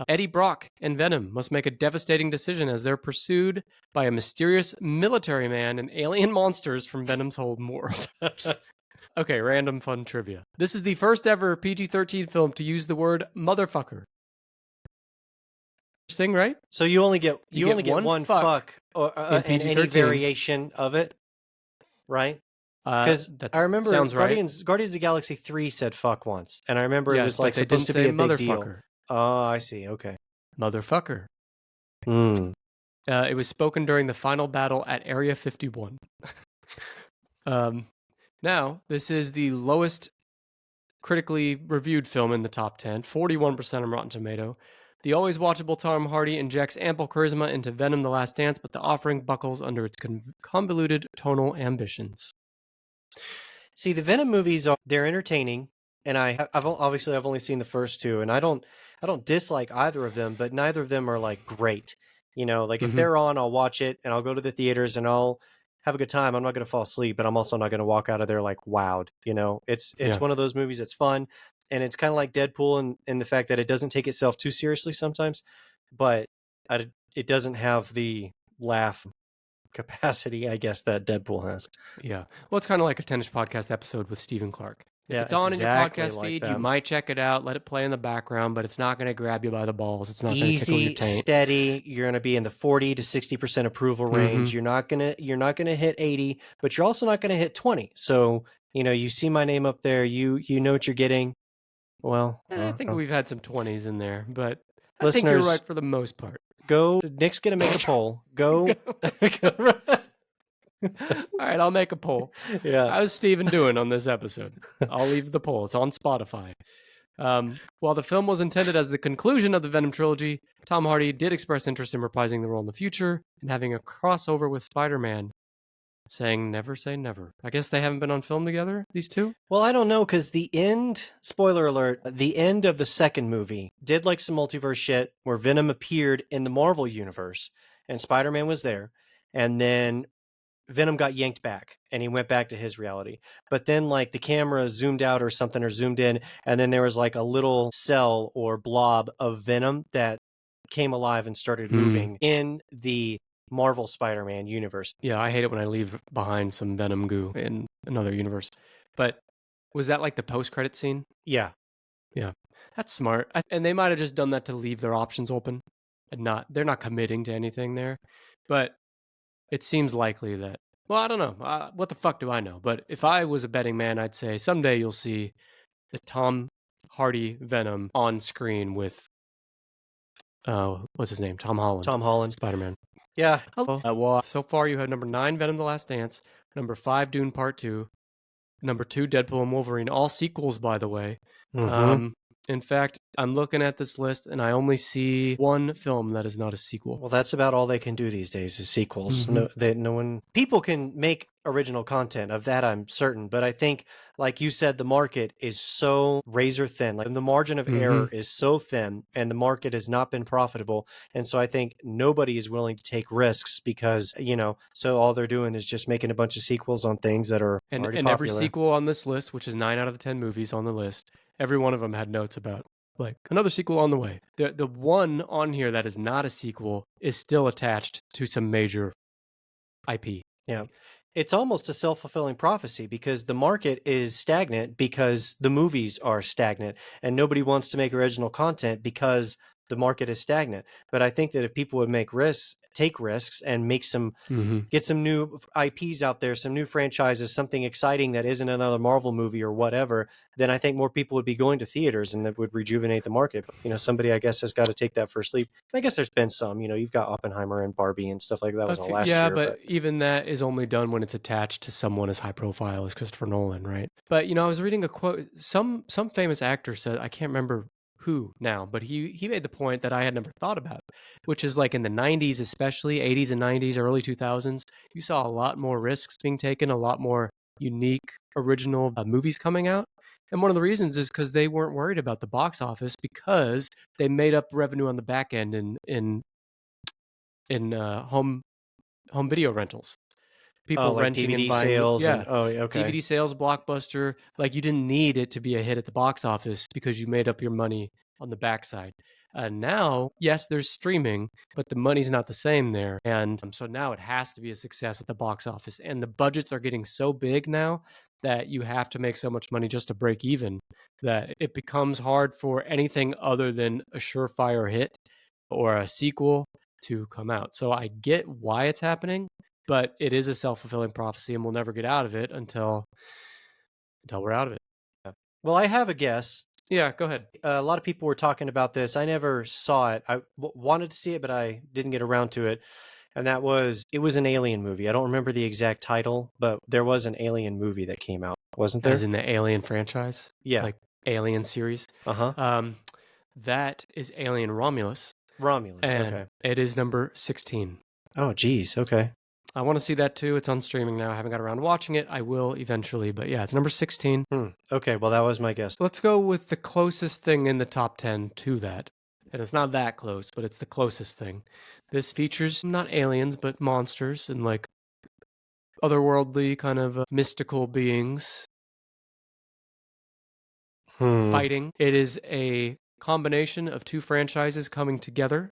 Speaker 1: Eddie Brock and Venom must make a devastating decision as they're pursued by a mysterious military man and alien monsters from Venom's home world. Okay, random fun trivia. This is the first ever PG-13 film to use the word motherfucker. Interesting, right?
Speaker 2: So you only get
Speaker 1: You
Speaker 2: only
Speaker 1: get
Speaker 2: get
Speaker 1: one
Speaker 2: one
Speaker 1: fuck
Speaker 2: or
Speaker 1: in
Speaker 2: and any
Speaker 1: PG-13.
Speaker 2: variation of it, right? Because I remember
Speaker 1: sounds right.
Speaker 2: Guardians of the Galaxy 3 said fuck once, and I remember it
Speaker 1: Yes,
Speaker 2: was
Speaker 1: but
Speaker 2: like
Speaker 1: they
Speaker 2: supposed to
Speaker 1: didn't
Speaker 2: be a
Speaker 1: say
Speaker 2: big deal.
Speaker 1: motherfucker.
Speaker 2: Oh, I see. Okay.
Speaker 1: Motherfucker.
Speaker 2: Mm.
Speaker 1: It was spoken during the final battle at Area 51. Um, Now, this is the lowest critically reviewed film in the top 10, 41% on Rotten Tomato. The always watchable Tom Hardy injects ample charisma into Venom: The Last Dance, but the offering buckles under its convoluted tonal ambitions.
Speaker 2: See, the Venom movies they're entertaining, and obviously I've only seen the first two, and I don't dislike either of them, but neither of them are like great. Like if
Speaker 1: Mm-hmm.
Speaker 2: they're on, I'll watch it, and I'll go to the theaters, and I'll have a good time. I'm not going to fall asleep, but I'm also not going to walk out of there like wowed. It's
Speaker 1: Yeah.
Speaker 2: one of those movies that's fun, and it's kind of like Deadpool in the fact that it doesn't take itself too seriously sometimes, but it doesn't have the laugh capacity, I guess, that Deadpool has.
Speaker 1: Yeah. Well, it's kind of like a tennis podcast episode with Stephen Clark. If
Speaker 2: Yeah,
Speaker 1: it's on in your
Speaker 2: exactly
Speaker 1: podcast
Speaker 2: like
Speaker 1: feed, you
Speaker 2: that.
Speaker 1: might check it out, let it play in the background, but it's not going to grab you by the balls. It's not going to tickle your
Speaker 2: Easy,
Speaker 1: taint.
Speaker 2: steady. You're going to be in the 40 to 60% approval
Speaker 1: Mm-hmm.
Speaker 2: range. You're not going to hit 80, but you're also not going to hit 20. So, you see my name up there, you know what you're getting. Well,
Speaker 1: I think we've had some 20s in there, but I think you're
Speaker 2: listeners,
Speaker 1: right for the most part.
Speaker 2: go. Nick's going to make a poll.
Speaker 1: Go.
Speaker 2: Go.
Speaker 1: All right, I'll make a poll.
Speaker 2: Yeah.
Speaker 1: How's Steven doing on this episode? I'll leave the poll. It's on Spotify. While the film was intended as the conclusion of the Venom trilogy, Tom Hardy did express interest in reprising the role in the future and having a crossover with Spider-Man, saying never say never. I guess they haven't been on film together, these two?
Speaker 2: Well, I don't know, because the end, spoiler alert, the end of the second movie did like some multiverse shit where Venom appeared in the Marvel universe and Spider-Man was there. And then Venom got yanked back and he went back to his reality. But then like the camera zoomed out or something or zoomed in, and then there was like a little cell or blob of Venom that came alive and started
Speaker 1: Hmm.
Speaker 2: moving in the Marvel Spider-Man universe.
Speaker 1: Yeah, I hate it when I leave behind some Venom goo in another universe. But was that like the post-credit scene?
Speaker 2: Yeah.
Speaker 1: Yeah, that's smart. And they might have just done that to leave their options open and they're not committing to anything there. But it seems likely that, well, I don't know. What the fuck do I know? But if I was a betting man, I'd say someday you'll see the Tom Hardy Venom on screen with, what's his name? Tom Holland,
Speaker 2: Tom Holland.
Speaker 1: Spider Man.
Speaker 2: Yeah.
Speaker 1: Well, so far you had number 9, Venom: The Last Dance, number 5, Dune Part 2, number 2, Deadpool and Wolverine, all sequels, by the way.
Speaker 2: Mm-hmm.
Speaker 1: In fact, I'm looking at this list and I only see one film that is not a sequel.
Speaker 2: Well, that's about all they can do these days is sequels.
Speaker 1: Mhm.
Speaker 2: No one, people can make original content, of that I'm certain, but I think, like you said, the market is so razor thin. Like the margin of
Speaker 1: Mhm.
Speaker 2: error is so thin, and the market has not been profitable. And so I think nobody is willing to take risks because so all they're doing is just making a bunch of sequels on things that are
Speaker 1: And
Speaker 2: already
Speaker 1: and every
Speaker 2: popular.
Speaker 1: sequel on this list, which is 9 out of the 10 movies on the list, every one of them had notes about like another sequel on the way. The one on here that is not a sequel is still attached to some major IP.
Speaker 2: Yeah. It's almost a self-fulfilling prophecy because the market is stagnant because the movies are stagnant and nobody wants to make original content because the market is stagnant. But I think that if people would take risks and
Speaker 1: Mhm.
Speaker 2: get some new IPs out there, some new franchises, something exciting that isn't another Marvel movie or whatever, then I think more people would be going to theaters and that would rejuvenate the market. But, somebody, I guess, has got to take that first leap. And I guess there's been some, you've got Oppenheimer and Barbie and stuff like that was all last
Speaker 1: Yeah,
Speaker 2: year,
Speaker 1: but
Speaker 2: but
Speaker 1: even that is only done when it's attached to someone as high profile as Christopher Nolan, right? But I was reading a quote. Some famous actor said, I can't remember who now, but he made the point that I had never thought about, which is like in the '90s, especially '80s and '90s, early 2000s, you saw a lot more risks being taken, a lot more unique, original movies coming out. And one of the reasons is because they weren't worried about the box office because they made up revenue on the back end in home video rentals.
Speaker 2: oh,
Speaker 1: People
Speaker 2: like
Speaker 1: renting and
Speaker 2: DVD
Speaker 1: buying,
Speaker 2: sales
Speaker 1: yeah,
Speaker 2: and oh, okay.
Speaker 1: DVD sales, Blockbuster. Like you didn't need it to be a hit at the box office because you made up your money on the backside. Now, yes, there's streaming, but the money's not the same there. And so now it has to be a success at the box office. And the budgets are getting so big now that you have to make so much money just to break even that it becomes hard for anything other than a surefire hit or a sequel to come out. So I get why it's happening, but it is a self-fulfilling prophecy and we'll never get out of it until we're out of it.
Speaker 2: Yeah. Well, I have a guess.
Speaker 1: Yeah, go ahead.
Speaker 2: A lot of people were talking about this. I never saw it. I wanted to see it, but I didn't get around to it. And it was an alien movie. I don't remember the exact title, but there was an alien movie that came out, wasn't
Speaker 1: As
Speaker 2: there?
Speaker 1: in the Alien franchise,
Speaker 2: Yeah.
Speaker 1: like Alien series.
Speaker 2: Uh-huh.
Speaker 1: Um, that is Alien Romulus,
Speaker 2: Romulus.
Speaker 1: and
Speaker 2: Okay.
Speaker 1: it is number 16.
Speaker 2: Oh, geez. Okay.
Speaker 1: I want to see that too. It's on streaming now. I haven't got around to watching it. I will eventually, but yeah, it's number 16.
Speaker 2: Okay. Well, that was my guess.
Speaker 1: Let's go with the closest thing in the top 10 to that. And it's not that close, but it's the closest thing. This features not aliens, but monsters and like otherworldly kind of mystical beings
Speaker 2: Hmm.
Speaker 1: fighting. It is a combination of two franchises coming together.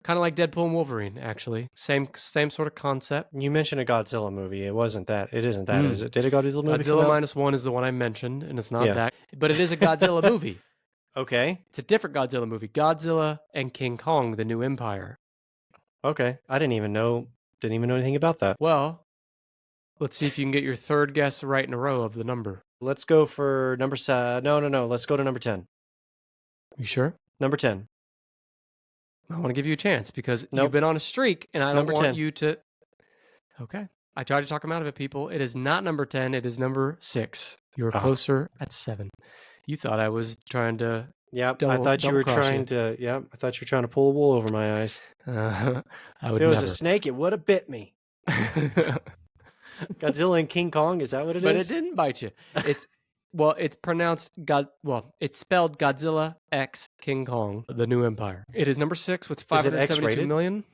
Speaker 1: Kind of like Deadpool and Wolverine, actually. Same sort of concept.
Speaker 2: You mentioned a Godzilla movie. It wasn't that. It isn't that,
Speaker 1: Mm.
Speaker 2: is it? Did a Godzilla movie come
Speaker 1: Godzilla
Speaker 2: out?
Speaker 1: minus one is the one I mentioned, and it's not
Speaker 2: Yeah.
Speaker 1: that. But it is a Godzilla movie.
Speaker 2: Okay.
Speaker 1: It's a different Godzilla movie. Godzilla and King Kong, The New Empire.
Speaker 2: Okay. I didn't even know anything about that.
Speaker 1: Well, let's see if you can get your third guess right in a row of the number.
Speaker 2: Let's go for number no. Let's go to number 10.
Speaker 1: You sure?
Speaker 2: Number 10.
Speaker 1: I want to give you a chance because you've
Speaker 2: Nope.
Speaker 1: been on a streak, and I don't
Speaker 2: Number
Speaker 1: want
Speaker 2: 10.
Speaker 1: you to. Okay. I tried to talk him out of it, people. It is not number 10. It is number 6. You were
Speaker 2: Oh.
Speaker 1: closer at 7. You thought I was trying to.
Speaker 2: Yep. I thought you were trying to. Yep. I thought you were trying to pull a wool over my eyes.
Speaker 1: I
Speaker 2: If
Speaker 1: would
Speaker 2: it was
Speaker 1: never.
Speaker 2: a snake, it would have bit me. Godzilla and King Kong. Is that what it is?
Speaker 1: But it didn't bite you. It's pronounced it's spelled Godzilla X King Kong, The New Empire. It is number 6 with
Speaker 2: Is it
Speaker 1: 572
Speaker 2: X-rated?
Speaker 1: million.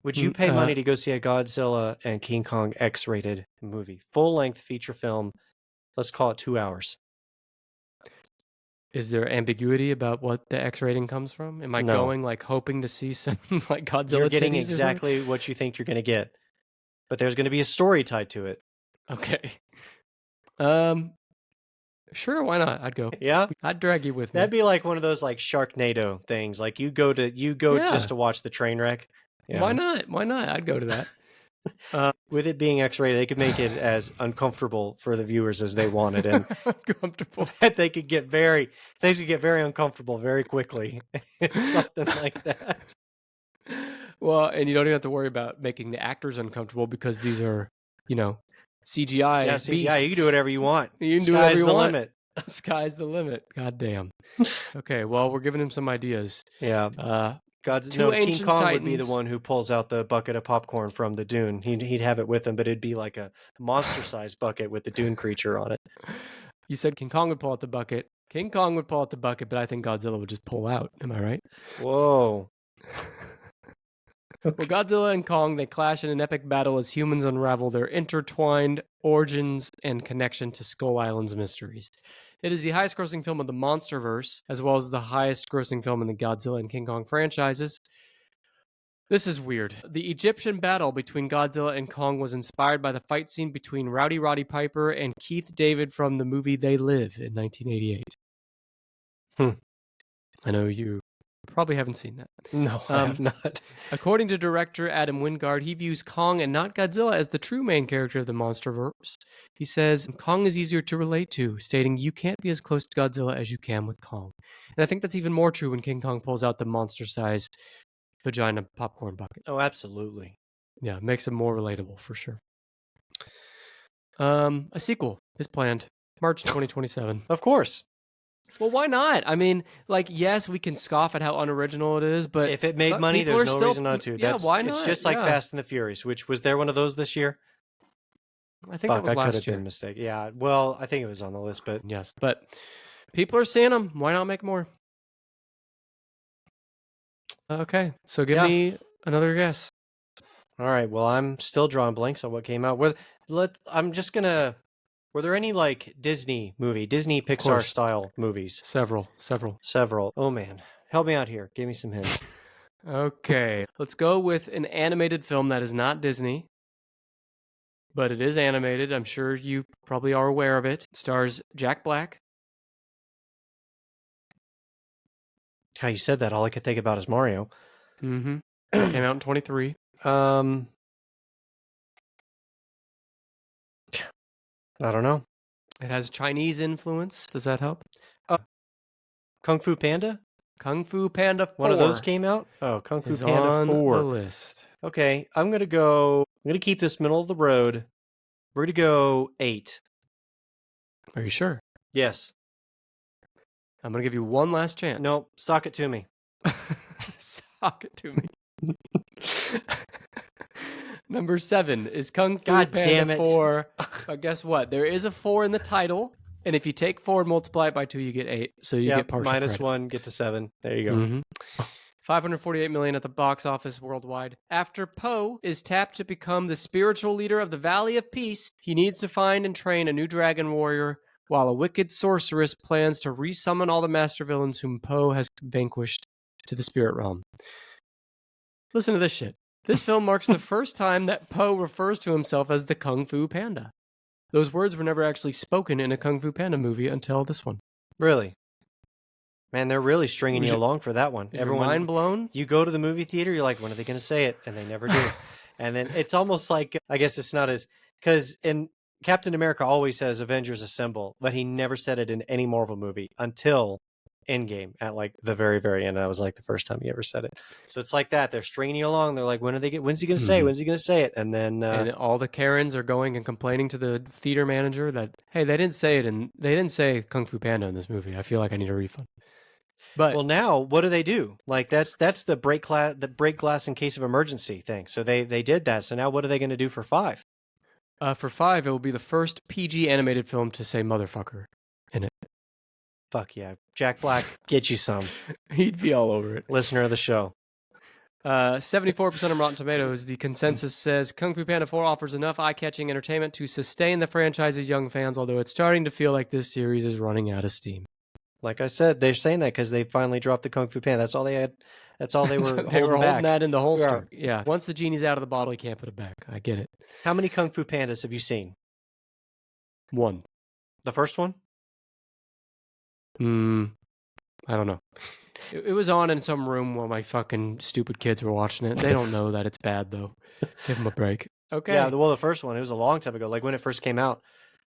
Speaker 2: Would you pay money to go see a Godzilla and King Kong X-rated movie, full-length feature film? Let's call it 2 hours.
Speaker 1: Is there ambiguity about what the X rating comes from? Am I
Speaker 2: No.
Speaker 1: going like hoping to see some like Godzilla?
Speaker 2: You're getting
Speaker 1: titties or something?
Speaker 2: exactly what you think you're going to get, but there's going to be a story tied to it.
Speaker 1: Okay. Sure, why not? I'd go.
Speaker 2: Yeah,
Speaker 1: I'd drag you with me.
Speaker 2: that'd be like one of those like Sharknado things. Like you go
Speaker 1: Yeah.
Speaker 2: just to watch the train wreck. Yeah.
Speaker 1: Why not? Why not? I'd go to that.
Speaker 2: With it being X-rated, they could make it as uncomfortable for the viewers as they wanted, and
Speaker 1: Uncomfortable.
Speaker 2: things could get very uncomfortable very quickly. Something like that.
Speaker 1: Well, and you don't even have to worry about making the actors uncomfortable because these are, CGI.
Speaker 2: Yeah, CGI. You can do whatever you want.
Speaker 1: You can do whatever
Speaker 2: Sky's
Speaker 1: you
Speaker 2: the
Speaker 1: want.
Speaker 2: limit.
Speaker 1: Sky's the limit. God damn. Okay, well, we're giving him some ideas.
Speaker 2: Yeah.
Speaker 1: Two
Speaker 2: King
Speaker 1: ancient
Speaker 2: Kong would be the
Speaker 1: titans.
Speaker 2: one who pulls out the bucket of popcorn from the dune. He'd have it with him, but it'd be like a monster-sized bucket with the dune creature on it.
Speaker 1: You said King Kong would pull out the bucket. King Kong would pull out the bucket, but I think Godzilla would just pull out. Am I right?
Speaker 2: Whoa.
Speaker 1: Well, Godzilla and Kong, they clash in an epic battle as humans unravel their intertwined origins and connection to Skull Island's mysteries. It is the highest grossing film of the MonsterVerse, as well as the highest grossing film in the Godzilla and King Kong franchises. This is weird. The Egyptian battle between Godzilla and Kong was inspired by the fight scene between Rowdy Roddy Piper and Keith David from the movie They Live in 1988. I know you probably haven't seen that.
Speaker 2: No, I have not.
Speaker 1: According to director Adam Wingard, he views Kong and not Godzilla as the true main character of the MonsterVerse. He says, Kong is easier to relate to, stating you can't be as close to Godzilla as you can with Kong. And I think that's even more true when King Kong pulls out the monster-sized vagina popcorn bucket.
Speaker 2: Oh, absolutely.
Speaker 1: Yeah, it makes it more relatable for sure. A sequel is planned, March 2027.
Speaker 2: Of course.
Speaker 1: Well, why not? I mean, like, yes, we can scoff at how unoriginal it is, but
Speaker 2: if it made money, there's no reason not to.
Speaker 1: Why not?
Speaker 2: It's just like Fast and the Furious, which was there one of those this year?
Speaker 1: I think that was
Speaker 2: I could
Speaker 1: last
Speaker 2: have
Speaker 1: year.
Speaker 2: been mistaken. Yeah, well, I think it was on the list, but
Speaker 1: yes, but people are seeing them. Why not make more? Okay, so give me another guess.
Speaker 2: All right. Well, I'm still drawing blanks on what came out. I'm just gonna. Were there any like Disney Pixar style movies?
Speaker 1: Several.
Speaker 2: Oh man, help me out here. Give me some hints.
Speaker 1: Okay, let's go with an animated film that is not Disney, but it is animated. I'm sure you probably are aware of it. It stars Jack Black.
Speaker 2: How you said that, all I could think about is Mario.
Speaker 1: Mm-hmm. It came out in 23.
Speaker 2: I don't know.
Speaker 1: It has Chinese influence. Does that help?
Speaker 2: Kung Fu Panda?
Speaker 1: Kung Fu Panda
Speaker 2: One of those
Speaker 1: 4
Speaker 2: came out? Oh, Kung Fu
Speaker 1: is
Speaker 2: Panda
Speaker 1: on the
Speaker 2: 4.
Speaker 1: list.
Speaker 2: Okay, I'm gonna keep this middle of the road. We're gonna go 8.
Speaker 1: Are you sure?
Speaker 2: Yes.
Speaker 1: I'm gonna give you one last chance.
Speaker 2: Nope. Sock it to me.
Speaker 1: Sock it to me. Number 7 is Kung Fu
Speaker 2: God
Speaker 1: Panda
Speaker 2: damn it.
Speaker 1: 4. But guess what? There is a 4 in the title, and if you take 4 and multiply it by 2, you get 8. So you get partial credit.
Speaker 2: -1, get to 7. There you go.
Speaker 1: Mm-hmm. 548 million at the box office worldwide. After Po is tapped to become the spiritual leader of the Valley of Peace, he needs to find and train a new dragon warrior, while a wicked sorceress plans to resummon all the master villains whom Po has vanquished to the spirit realm. Listen to this shit. This film marks the first time that Po refers to himself as the Kung Fu Panda. Those words were never actually spoken in a Kung Fu Panda movie until this one.
Speaker 2: Really? Man, they're really stringing you along for that one.
Speaker 1: Is your mind blown?
Speaker 2: You go to the movie theater, you're like, when are they going to say it? And they never do. And then it's almost like, I guess it's not as, because in Captain America always says Avengers Assemble, but he never said it in any Marvel movie until Endgame at like the very, very end. That was like the first time he ever said it. So it's like that. They're stringing you along. They're like, when's he going to say it? When's he going to say it? And then,
Speaker 1: and all the Karens are going and complaining to the theater manager that, hey, they didn't say Kung Fu Panda in this movie. I feel like I need a refund. But
Speaker 2: well, now what do? Like that's the break glass in case of emergency thing. So they did that. So now what are they going to do for 5?
Speaker 1: For 5, it will be the first PG animated film to say motherfucker in it.
Speaker 2: Fuck yeah, Jack Black, get you some.
Speaker 1: He'd be all over it.
Speaker 2: Listener of the show.
Speaker 1: 74% on Rotten Tomatoes. The consensus says Kung Fu Panda 4 offers enough eye-catching entertainment to sustain the franchise's young fans, although it's starting to feel like this series is running out of steam.
Speaker 2: Like I said, they're saying that because they finally dropped the Kung Fu Panda. That's all they had. That's all they were.
Speaker 1: They were holding
Speaker 2: back.
Speaker 1: that in the holster. Yeah. Once the genie's out of the bottle, you can't put it back. I get it.
Speaker 2: How many Kung Fu Pandas have you seen?
Speaker 1: 1.
Speaker 2: The first one?
Speaker 1: I don't know. It was on in some room while my fucking stupid kids were watching it. They don't know that it's bad, though. Give them a break. Okay.
Speaker 2: Yeah, well, the first one, it was a long time ago. Like when it first came out.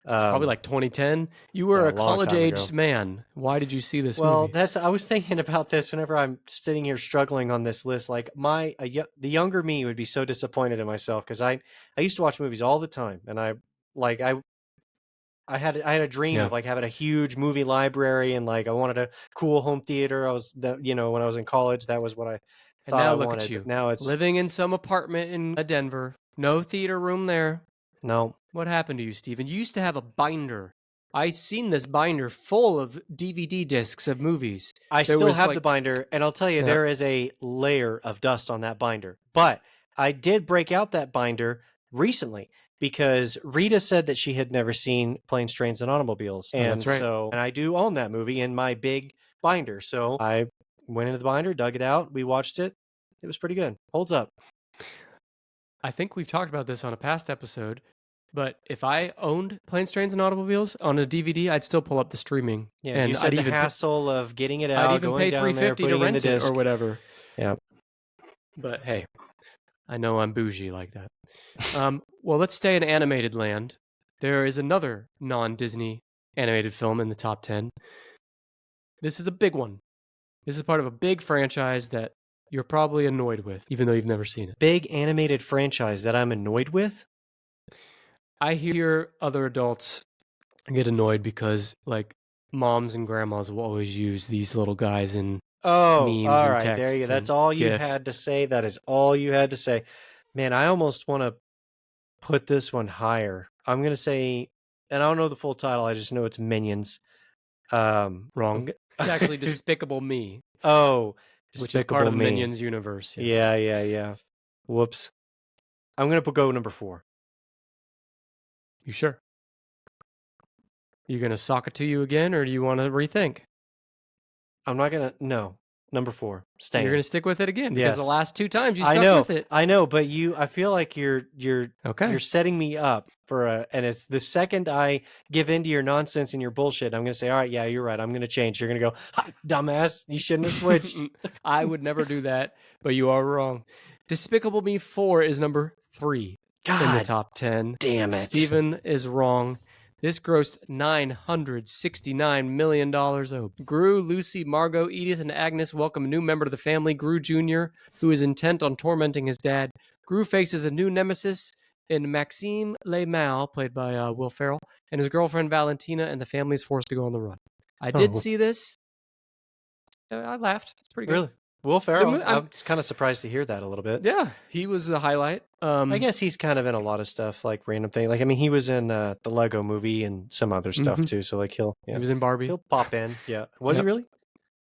Speaker 1: It's probably like 2010. You were a college-aged man. Why did you see this movie?
Speaker 2: Well, I was thinking about this whenever I'm sitting here struggling on this list. Like the younger me would be so disappointed in myself because I used to watch movies all the time, and I had a dream of like having a huge movie library, and like I wanted a cool home theater. When I was in college, that was what I thought I wanted.
Speaker 1: At you.
Speaker 2: Now it's
Speaker 1: living in some apartment in Denver. No theater room there.
Speaker 2: No.
Speaker 1: What happened to you, Steven? You used to have a binder. I seen this binder full of DVD discs of movies.
Speaker 2: I still have the binder, and I'll tell you, there is a layer of dust on that binder. But I did break out that binder recently because Rita said that she had never seen Planes, Trains, and Automobiles. And
Speaker 1: that's right.
Speaker 2: and I do own that movie in my big binder. So I went into the binder, dug it out, we watched it. It was pretty good. Holds up.
Speaker 1: I think we've talked about this on a past episode, but if I owned Planes, Trains, and Automobiles on a DVD, I'd still pull up the streaming.
Speaker 2: Yeah,
Speaker 1: and
Speaker 2: you said the hassle of getting it out,
Speaker 1: I'd even
Speaker 2: going
Speaker 1: pay
Speaker 2: down there,
Speaker 1: $3.50
Speaker 2: putting
Speaker 1: to rent
Speaker 2: in the
Speaker 1: it
Speaker 2: disc
Speaker 1: or whatever.
Speaker 2: Yeah.
Speaker 1: But hey, I know I'm bougie like that. Well, let's stay in animated land. There is another non-Disney animated film in the top 10. This is a big one. This is part of a big franchise that you're probably annoyed with, even though you've never seen it.
Speaker 2: Big animated franchise that I'm annoyed with?
Speaker 1: I hear other adults get annoyed because, like, moms and grandmas will always use these little guys in memes
Speaker 2: all
Speaker 1: and
Speaker 2: right,
Speaker 1: texts.
Speaker 2: there you go. That's all you
Speaker 1: GIFs.
Speaker 2: had to say. That is all you had to say. Man, I almost want to put this one higher. I'm going to say, and I don't know the full title, I just know it's Minions.
Speaker 1: Wrong. It's actually Despicable Me.
Speaker 2: Oh,
Speaker 1: which is part of the Minions universe.
Speaker 2: Yes. Yeah. Whoops. I'm going to go number 4.
Speaker 1: You sure? You going to sock it to you again, or do you want to rethink?
Speaker 2: I'm not going to, no. Number 4. Stay.
Speaker 1: You're going to stick with it again because the last 2 times you stuck with it.
Speaker 2: I know, but I feel like you're
Speaker 1: okay.
Speaker 2: You're setting me up for and it's the second I give in to your nonsense and your bullshit, I'm going to say, all right, yeah, you're right. I'm going to change. You're going to go, ha, dumbass. You shouldn't have switched.
Speaker 1: I would never do that, but you are wrong. Despicable Me 4 is number 3 in the top 10.
Speaker 2: Damn it.
Speaker 1: Steven is wrong. This grossed $969 million. Oh, Gru, Lucy, Margot, Edith, and Agnes welcome a new member to the family, Gru Jr., who is intent on tormenting his dad. Gru faces a new nemesis in Maxime Le Mal, played by Will Ferrell, and his girlfriend Valentina, and the family is forced to go on the run. I did
Speaker 2: Oh,
Speaker 1: see this. I laughed. It's pretty good.
Speaker 2: really? Will
Speaker 1: The
Speaker 2: Ferrell?
Speaker 1: mo- I'm,
Speaker 2: I'm kind of surprised to hear that a little bit.
Speaker 1: yeah, he was the highlight.
Speaker 2: I guess he's kind of in a lot of stuff, like random thing. Like, I mean, he was in the Lego movie and some other stuff
Speaker 1: Mhm.
Speaker 2: too. So like
Speaker 1: He was in Barbie.
Speaker 2: he'll pop in. Yeah. Was he
Speaker 1: Yep.
Speaker 2: really?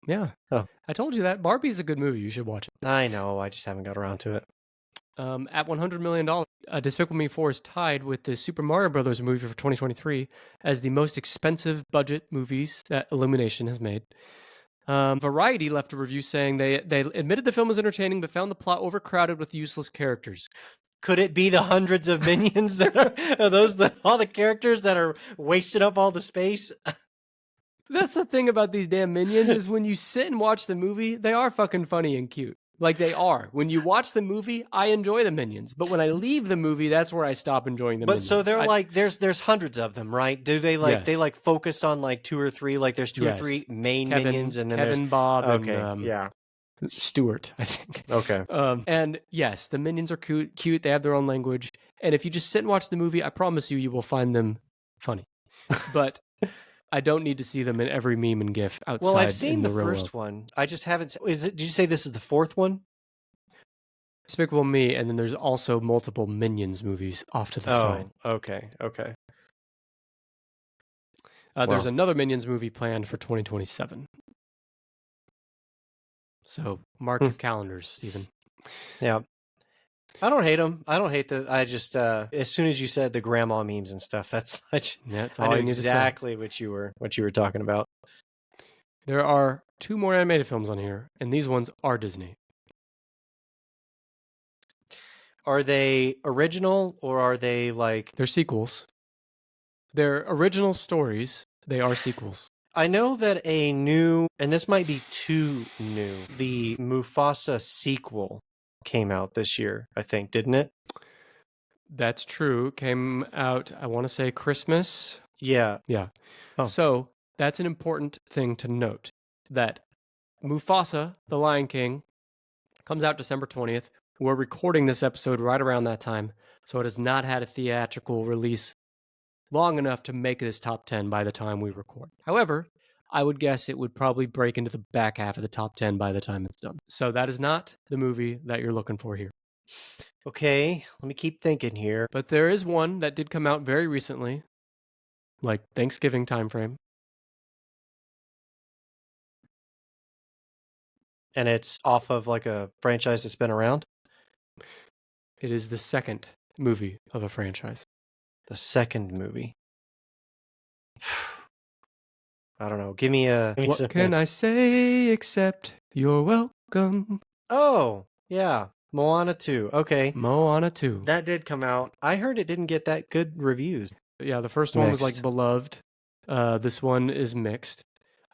Speaker 1: Yeah.
Speaker 2: Oh.
Speaker 1: I told you that. Barbie's a good movie. You should watch it.
Speaker 2: I know. I just haven't got around to it.
Speaker 1: At $100 million, Despicable Me 4 is tied with the Super Mario Brothers movie for 2023 as the most expensive budget movies that Illumination has made. Variety left a review saying they admitted the film was entertaining, but found the plot overcrowded with useless characters.
Speaker 2: Could it be the hundreds of minions that are those all the characters that are wasting up all the space?
Speaker 1: That's the thing about these damn minions is when you sit and watch the movie, they are fucking funny and cute. Like they are. When you watch the movie, I enjoy the minions. But when I leave the movie, that's where I stop enjoying the minions.
Speaker 2: But so they're like there's hundreds of them, right? Do they like
Speaker 1: Yes.
Speaker 2: they like focus on like two or three? Like there's two or
Speaker 1: Yes.
Speaker 2: three main
Speaker 1: Kevin,
Speaker 2: minions, and then
Speaker 1: Kevin, Bob,
Speaker 2: okay,
Speaker 1: and
Speaker 2: yeah,
Speaker 1: Stuart, I think.
Speaker 2: okay.
Speaker 1: And yes, the minions are cute. They have their own language. And if you just sit and watch the movie, I promise you will find them funny. But I don't need to see them in every meme and GIF outside.
Speaker 2: Well, I've seen
Speaker 1: in
Speaker 2: the
Speaker 1: real
Speaker 2: first
Speaker 1: world.
Speaker 2: one. I just haven't. Is it? Did you say this is the fourth one?
Speaker 1: Despicable Me, and then there's also multiple Minions movies off to the side.
Speaker 2: Okay.
Speaker 1: There's
Speaker 2: Wow.
Speaker 1: another Minions movie planned for 2027. So mark your calendars, Stephen.
Speaker 2: Yeah. I don't hate them. I don't hate I just as soon as you said the grandma memes and stuff, that's
Speaker 1: That's
Speaker 2: I
Speaker 1: all
Speaker 2: knew
Speaker 1: you need to say.
Speaker 2: exactly what you were talking about.
Speaker 1: There are 2 more animated films on here, and these ones are Disney.
Speaker 2: Are they original or are they like?
Speaker 1: They're sequels. They're original stories. They are sequels.
Speaker 2: I know that a new, and this might be too new, the Mufasa sequel came out this year, I think, didn't it?
Speaker 1: That's true. Came out, I want to say Christmas.
Speaker 2: Yeah.
Speaker 1: Yeah.
Speaker 2: Oh.
Speaker 1: So that's an important thing to note that Mufasa, the Lion King, comes out December 20th. We're recording this episode right around that time, so it has not had a theatrical release long enough to make this top 10 by the time we record. However, I would guess it would probably break into the back half of the top 10 by the time it's done. So that is not the movie that you're looking for here.
Speaker 2: Okay, let me keep thinking here.
Speaker 1: But there is one that did come out very recently, like Thanksgiving timeframe.
Speaker 2: And it's off of like a franchise that's been around?
Speaker 1: It is the second movie of a franchise.
Speaker 2: The second movie. I don't know. Give me
Speaker 1: What
Speaker 2: some
Speaker 1: can I
Speaker 2: hints.
Speaker 1: say except you're welcome?
Speaker 2: Oh, yeah. Moana 2. Okay.
Speaker 1: Moana 2.
Speaker 2: That did come out. I heard it didn't get that good reviews.
Speaker 1: Yeah, the first one was like
Speaker 2: Mixed.
Speaker 1: beloved. This one is mixed.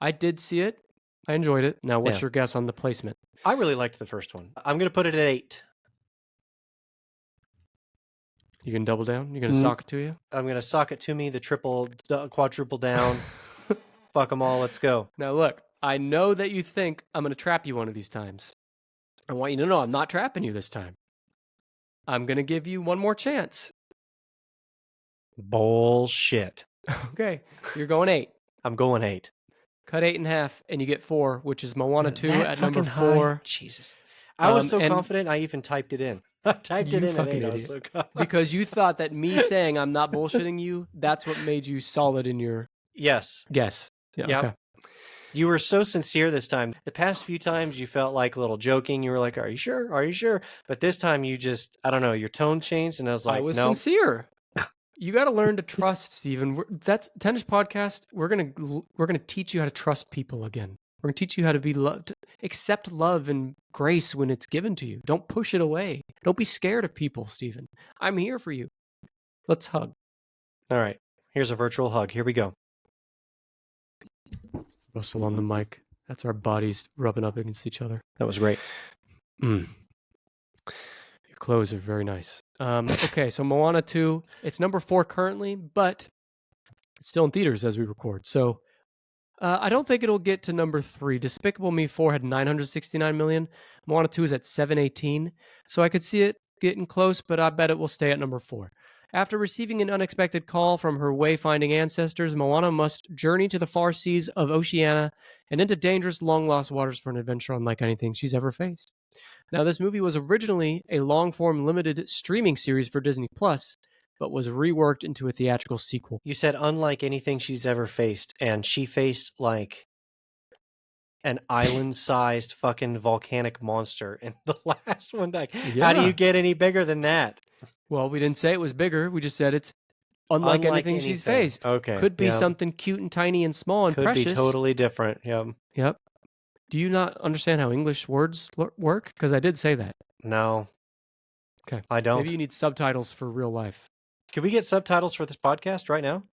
Speaker 1: I did see it. I enjoyed it. Now, what's
Speaker 2: Yeah.
Speaker 1: your guess on the placement?
Speaker 2: I really liked the first one. I'm going to put it at 8.
Speaker 1: You can double down? You gonna sock it to you?
Speaker 2: I'm going to sock it to me, the quadruple down. Fuck them all. Let's go.
Speaker 1: Now, look, I know that you think I'm gonna trap you one of these times. I want you to know I'm not trapping you this time. I'm gonna give you one more chance.
Speaker 2: Bullshit.
Speaker 1: Okay, you're going 8.
Speaker 2: I'm going 8.
Speaker 1: Cut 8 in half, and you get 4, which is Moana 2
Speaker 2: That
Speaker 1: at number
Speaker 2: fucking high?
Speaker 1: 4.
Speaker 2: Jesus. I was so
Speaker 1: and-
Speaker 2: confident, I even typed it in. I typed it
Speaker 1: You
Speaker 2: in at
Speaker 1: fucking
Speaker 2: 8. I was
Speaker 1: idiot.
Speaker 2: so confident.
Speaker 1: Because you thought that me saying I'm not bullshitting you, that's what made you solid in your
Speaker 2: Yes.
Speaker 1: guess. Yeah.
Speaker 2: Yep.
Speaker 1: Okay.
Speaker 2: You were so sincere this time. The past few times you felt like a little joking. You were like, "Are you sure? Are you sure?" But this time you just, I don't know, your tone changed, and I was like,
Speaker 1: I was
Speaker 2: "No."
Speaker 1: sincere. You got to learn to trust, Stephen. That's Tennis Podcast. We're gonna teach you how to trust people again. We're gonna teach you how to be loved, accept love and grace when it's given to you. Don't push it away. Don't be scared of people, Stephen. I'm here for you. Let's hug.
Speaker 2: All right. Here's a virtual hug. Here we go.
Speaker 1: Rustle on the mic. That's our bodies rubbing up against each other.
Speaker 2: That was great.
Speaker 1: Your clothes are very nice. Okay, so Moana 2, it's number 4 currently, but It's still in theaters as we record. So I don't think it'll get to number 3. Despicable Me 4 had 969 million. Moana 2 is at 718. So I could see it getting close, but I bet it will stay at number 4. After receiving an unexpected call from her wayfinding ancestors, Moana must journey to the far seas of Oceania and into dangerous, long-lost waters for an adventure unlike anything she's ever faced. Now, this movie was originally a long-form limited streaming series for Disney Plus, but was reworked into a theatrical sequel.
Speaker 2: You said unlike anything she's ever faced, and she faced like an island-sized fucking volcanic monster in the last one. Like, how do you
Speaker 1: Yeah.
Speaker 2: get any bigger than that?
Speaker 1: Well, we didn't say it was bigger. We just said it's unlike
Speaker 2: Unlike
Speaker 1: anything she's
Speaker 2: anything.
Speaker 1: faced.
Speaker 2: Okay,
Speaker 1: Could be
Speaker 2: yeah.
Speaker 1: something cute and tiny and small and
Speaker 2: Could be
Speaker 1: precious.
Speaker 2: totally different. Yeah.
Speaker 1: Yep. Do you not understand how English words work? Because I did say that.
Speaker 2: No,
Speaker 1: Okay.
Speaker 2: I don't.
Speaker 1: Maybe you need subtitles for real life.
Speaker 2: Could we get subtitles for this podcast right now?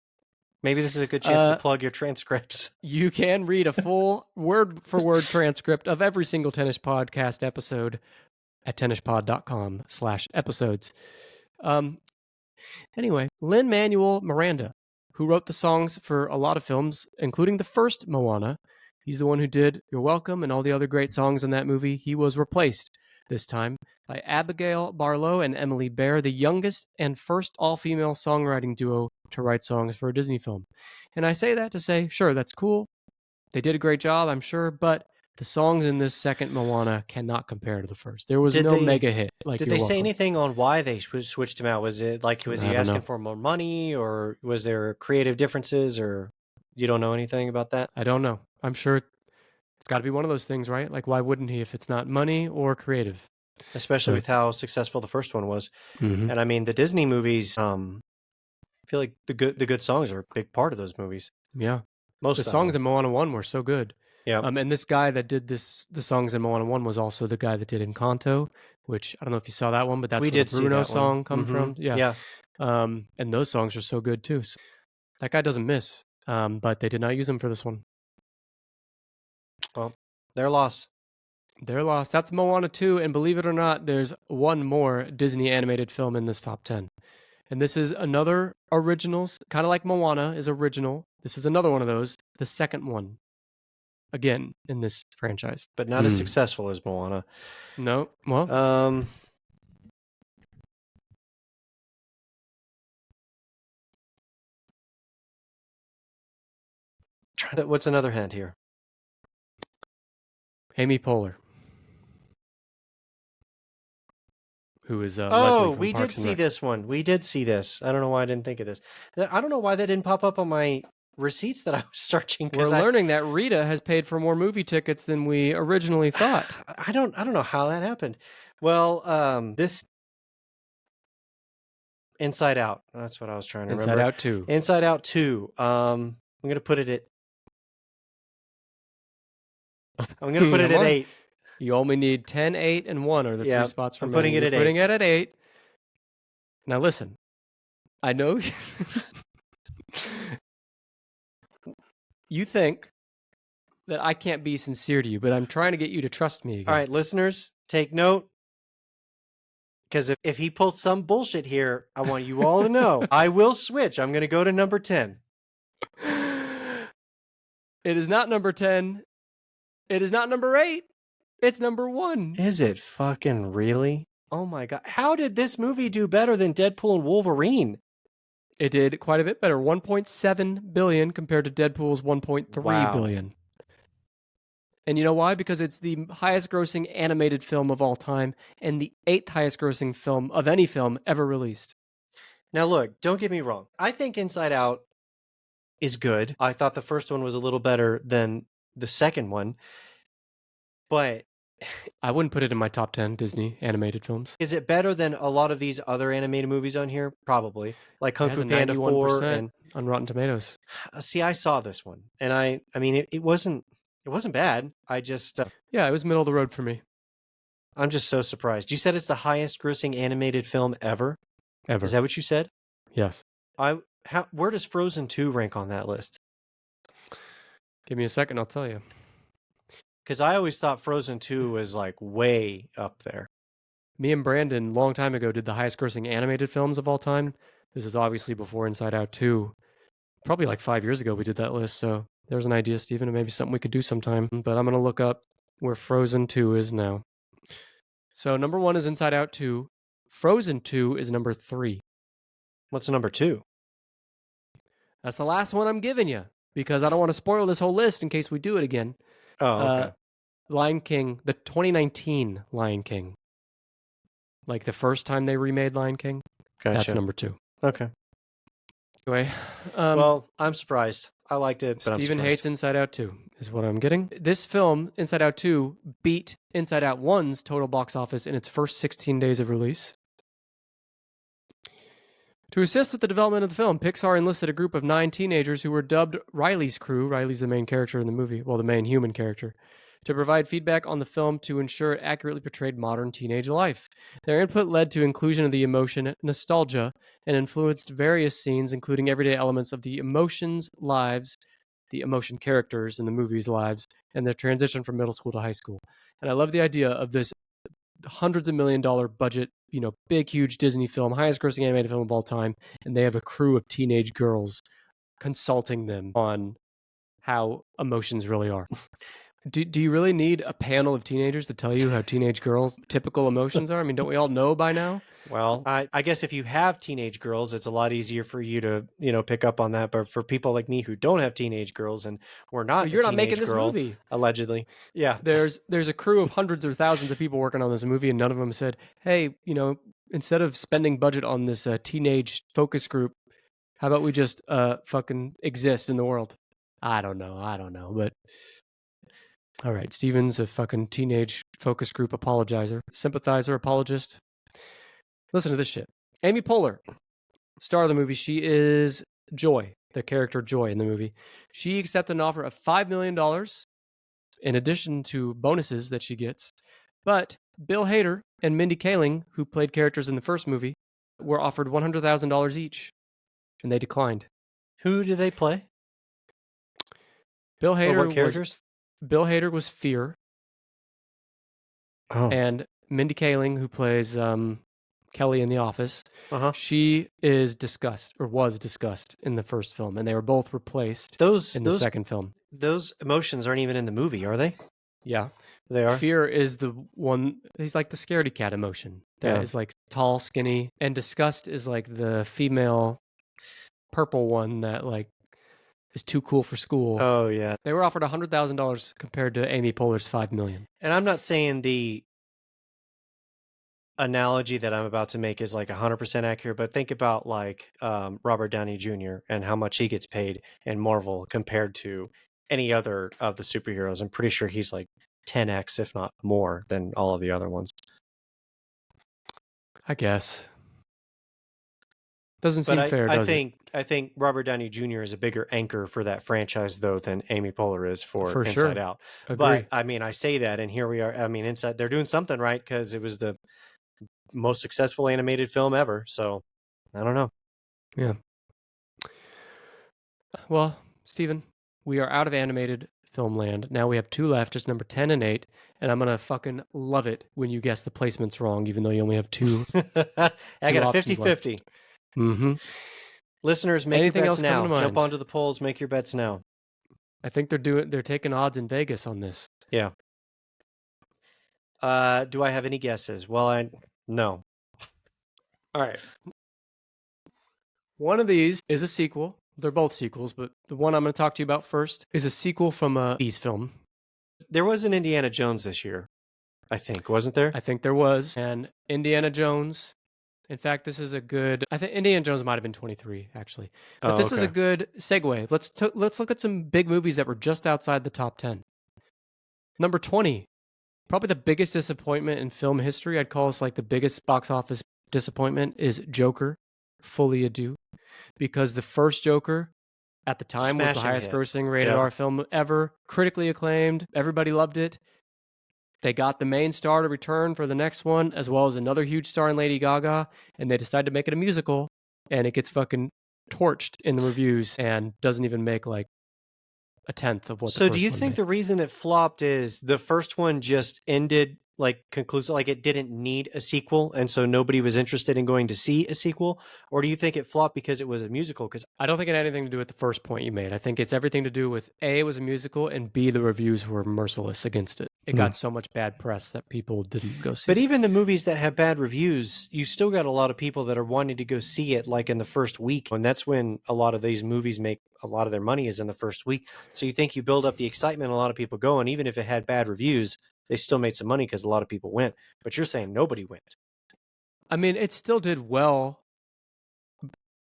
Speaker 2: Maybe this is a good chance to plug your transcripts.
Speaker 1: You can read a full word-for-word transcript of every single Tennis Podcast episode at tennispod.com/episodes. Anyway, Lin-Manuel Miranda, who wrote the songs for a lot of films, including the first Moana. He's the one who did You're Welcome and all the other great songs in that movie. He was replaced this time by Abigail Barlow and Emily Bear, the youngest and first all-female songwriting duo to write songs for a Disney film. And I say that to say, sure, that's cool. They did a great job, I'm sure, but the songs in this second Moana cannot compare to the first. There was no mega hit like
Speaker 2: Did
Speaker 1: You're
Speaker 2: they say
Speaker 1: Welcome.
Speaker 2: anything on why they switched him out? Was it like, was he asking for more money, or was there creative differences, or you don't know anything about that?
Speaker 1: I don't know. I'm sure it's got to be one of those things, right? Like, why wouldn't he if it's not money or creative?
Speaker 2: Especially with how successful the first one was.
Speaker 1: Mm-hmm.
Speaker 2: And I mean, the Disney movies, I feel like the good songs are a big part of those movies.
Speaker 1: Yeah.
Speaker 2: Most
Speaker 1: the
Speaker 2: of
Speaker 1: songs
Speaker 2: them.
Speaker 1: in Moana 1 were so good.
Speaker 2: Yeah.
Speaker 1: And this guy that did the songs in Moana 1 was also the guy that did Encanto, which I don't know if you saw that one, but that's
Speaker 2: We
Speaker 1: where
Speaker 2: did
Speaker 1: the Bruno
Speaker 2: see that
Speaker 1: song
Speaker 2: one.
Speaker 1: come from. Yeah.
Speaker 2: Yeah.
Speaker 1: And those songs are so good too. So that guy doesn't miss. But they did not use him for this one.
Speaker 2: Well, their loss.
Speaker 1: They're lost. That's Moana 2, and believe it or not, there's one more Disney animated film in this top 10. And this is another originals, kind of like Moana is original. This is another one of those, the second one, again, in this franchise.
Speaker 2: But not as successful as Moana.
Speaker 1: No, well.
Speaker 2: What's another hint here?
Speaker 1: Amy Poehler, who is Leslie from
Speaker 2: we did
Speaker 1: Parks and
Speaker 2: see
Speaker 1: Rec.
Speaker 2: this one. We did see this. I don't know why I didn't think of this. I don't know why that didn't pop up on my receipts that I was searching.
Speaker 1: We're learning that Rita has paid for more movie tickets than we originally thought.
Speaker 2: I don't know how that happened. Well, this Inside Out. That's what I was trying to remember.
Speaker 1: Inside Out 2.
Speaker 2: Inside Out 2. I'm gonna put it at. I'm gonna put it at 8.
Speaker 1: You only need 10, 8, and 1 are the 3 spots remaining.
Speaker 2: I'm putting it at 8.
Speaker 1: Putting it at 8. Now listen, I know you think that I can't be sincere to you, but I'm trying to get you to trust me again.
Speaker 2: All right, listeners, take note. Because if he pulls some bullshit here, I want you all to know. I will switch. I'm going to go to number 10.
Speaker 1: It is not number 10. It is not number 8. It's number 1.
Speaker 2: Is it fucking really? Oh my God. How did this movie do better than Deadpool and Wolverine?
Speaker 1: It did quite a bit better. 1.7 billion compared to Deadpool's 1.3 billion. And you know why? Because it's the highest grossing animated film of all time and the 8th highest grossing film of any film ever released.
Speaker 2: Now look, don't get me wrong. I think Inside Out is good. I thought the first one was a little better than the second one. But
Speaker 1: I wouldn't put it in my top 10 Disney animated films.
Speaker 2: Is it better than a lot of these other animated movies on here? Probably. Like Kung Fu Panda 4 and
Speaker 1: on Rotten Tomatoes.
Speaker 2: See, I saw this one. And I mean it wasn't bad. I just
Speaker 1: yeah, it was middle of the road for me.
Speaker 2: I'm just so surprised. You said it's the highest grossing animated film ever?
Speaker 1: Ever.
Speaker 2: Is that what you said?
Speaker 1: Yes.
Speaker 2: Where does Frozen 2 rank on that list?
Speaker 1: Give me a second, I'll tell you.
Speaker 2: Because I always thought Frozen 2 was like way up there.
Speaker 1: Me and Brandon, long time ago, did the highest grossing animated films of all time. This is obviously before Inside Out 2. Probably like 5 years ago we did that list, so there's an idea, Steven, and maybe something we could do sometime. But I'm gonna look up where Frozen 2 is now. So number 1 is Inside Out 2. Frozen 2 is number 3.
Speaker 2: What's number 2?
Speaker 1: That's the last one I'm giving you because I don't want to spoil this whole list in case we do it again.
Speaker 2: Oh,
Speaker 1: Uh,
Speaker 2: okay.
Speaker 1: Lion King, the 2019 Lion King. Like the first time they remade Lion King.
Speaker 2: Gotcha.
Speaker 1: That's number 2.
Speaker 2: Okay.
Speaker 1: Anyway,
Speaker 2: Well, I'm surprised. I liked it, but I'm
Speaker 1: Steven
Speaker 2: surprised.
Speaker 1: hates Inside Out 2, is what I'm getting. This film, Inside Out 2, beat Inside Out 1's total box office in its first 16 days of release. To assist with the development of the film, Pixar enlisted a group of 9 teenagers who were dubbed Riley's crew. Riley's the main character in the movie, well, the main human character, to provide feedback on the film to ensure it accurately portrayed modern teenage life. Their input led to inclusion of the emotion nostalgia and influenced various scenes, including everyday elements of the emotions' lives, the emotion characters in the movie's lives, and their transition from middle school to high school. And I love the idea of this hundreds of $1 million budget, big, huge Disney film, highest grossing animated film of all time. And they have a crew of teenage girls consulting them on how emotions really are. Do you really need a panel of teenagers to tell you how teenage girls' typical emotions are? I mean, don't we all know by now?
Speaker 2: Well, I guess if you have teenage girls, it's a lot easier for you to, pick up on that. But for people like me who don't have teenage girls and we're
Speaker 1: Well,
Speaker 2: not a
Speaker 1: you're not making
Speaker 2: teenage
Speaker 1: this
Speaker 2: girl,
Speaker 1: movie.
Speaker 2: allegedly. Yeah.
Speaker 1: There's a crew of hundreds or thousands of people working on this movie, and none of them said, "Hey, instead of spending budget on this teenage focus group, how about we just fucking exist in the world?" I don't know, but all right, Steven's a fucking teenage focus group apologizer, sympathizer, apologist. Listen to this shit. Amy Poehler, star of the movie, she is Joy, the character Joy in the movie. She accepted an offer of $5 million in addition to bonuses that she gets. But Bill Hader and Mindy Kaling, who played characters in the first movie, were offered $100,000 each, and they declined.
Speaker 2: Who do they play?
Speaker 1: Bill
Speaker 2: Or what
Speaker 1: Hader
Speaker 2: characters?
Speaker 1: was Fear,
Speaker 2: Oh.
Speaker 1: and Mindy Kaling, who plays Kelly in The Office,
Speaker 2: Uh-huh.
Speaker 1: she is Disgust, or was Disgust in the first film, and they were both replaced in the second film.
Speaker 2: Those emotions aren't even in the movie, are they?
Speaker 1: Yeah.
Speaker 2: They are.
Speaker 1: Fear is the one, he's like the scaredy cat emotion that is like tall, skinny, and Disgust is like the female purple one that like is too cool for school.
Speaker 2: Oh, yeah.
Speaker 1: They were offered $100,000 compared to Amy Poehler's $5 million.
Speaker 2: And I'm not saying the analogy that I'm about to make is like 100% accurate, but think about like Robert Downey Jr. and how much he gets paid in Marvel compared to any other of the superheroes. I'm pretty sure he's like 10x, if not more, than all of the other ones.
Speaker 1: I guess. Doesn't seem fair, does it?
Speaker 2: I think Robert Downey Jr. is a bigger anchor for that franchise, though, than Amy Poehler is for
Speaker 1: For
Speaker 2: Inside
Speaker 1: sure.
Speaker 2: Out.
Speaker 1: Agree.
Speaker 2: But I mean, I say that, and here we are. I mean, Inside, they're doing something right because it was the most successful animated film ever. So I don't know.
Speaker 1: Yeah. Well, Steven, we are out of animated film land. Now we have 2 left, just number 10 and 8. And I'm going to fucking love it when you guess the placements wrong, even though you only have 2.
Speaker 2: I got a
Speaker 1: options
Speaker 2: 50-50.
Speaker 1: Mm-hmm.
Speaker 2: Listeners, make
Speaker 1: Anything
Speaker 2: your
Speaker 1: else
Speaker 2: bets
Speaker 1: coming
Speaker 2: now.
Speaker 1: to
Speaker 2: Jump
Speaker 1: mind?
Speaker 2: onto the polls, make your bets now.
Speaker 1: I think they're taking odds in Vegas on this.
Speaker 2: Yeah. Do I have any guesses? Well, no.
Speaker 1: All right. One of these is a sequel. They're both sequels, but the one I'm going to talk to you about first is a sequel from a 80s film.
Speaker 2: There was an Indiana Jones this year, I think, wasn't there?
Speaker 1: I think there was. And Indiana Jones. In fact, this is a good. I think Indiana Jones might have been 23, actually. But this is a good segue. Let's look at some big movies that were just outside the top 10. Number 20, probably the biggest disappointment in film history. I'd call this like the biggest box office disappointment is Joker, Fully Adieu, because the first Joker at the time was the highest grossing rated R film ever, critically acclaimed. Everybody loved it. They got the main star to return for the next one, as well as another huge star in Lady Gaga, and they decided to make it a musical, and it gets fucking torched in the reviews and doesn't even make like a tenth of what the
Speaker 2: So do
Speaker 1: first
Speaker 2: you
Speaker 1: one
Speaker 2: think
Speaker 1: made.
Speaker 2: the reason it flopped is the first one just ended like conclusive, like it didn't need a sequel, and so nobody was interested in going to see a sequel? Or do you think it flopped because it was a musical? Because
Speaker 1: I don't think it had anything to do with the first point you made. I think it's everything to do with A, it was a musical, and B, the reviews were merciless against it. It got so much bad press that people didn't go see
Speaker 2: But
Speaker 1: it.
Speaker 2: even the movies that have bad reviews, you still got a lot of people that are wanting to go see it like in the first week. And that's when a lot of these movies make a lot of their money is in the first week. So you think you build up the excitement, a lot of people go, and even if it had bad reviews, they still made some money because a lot of people went. But you're saying nobody went.
Speaker 1: I mean, it still did well.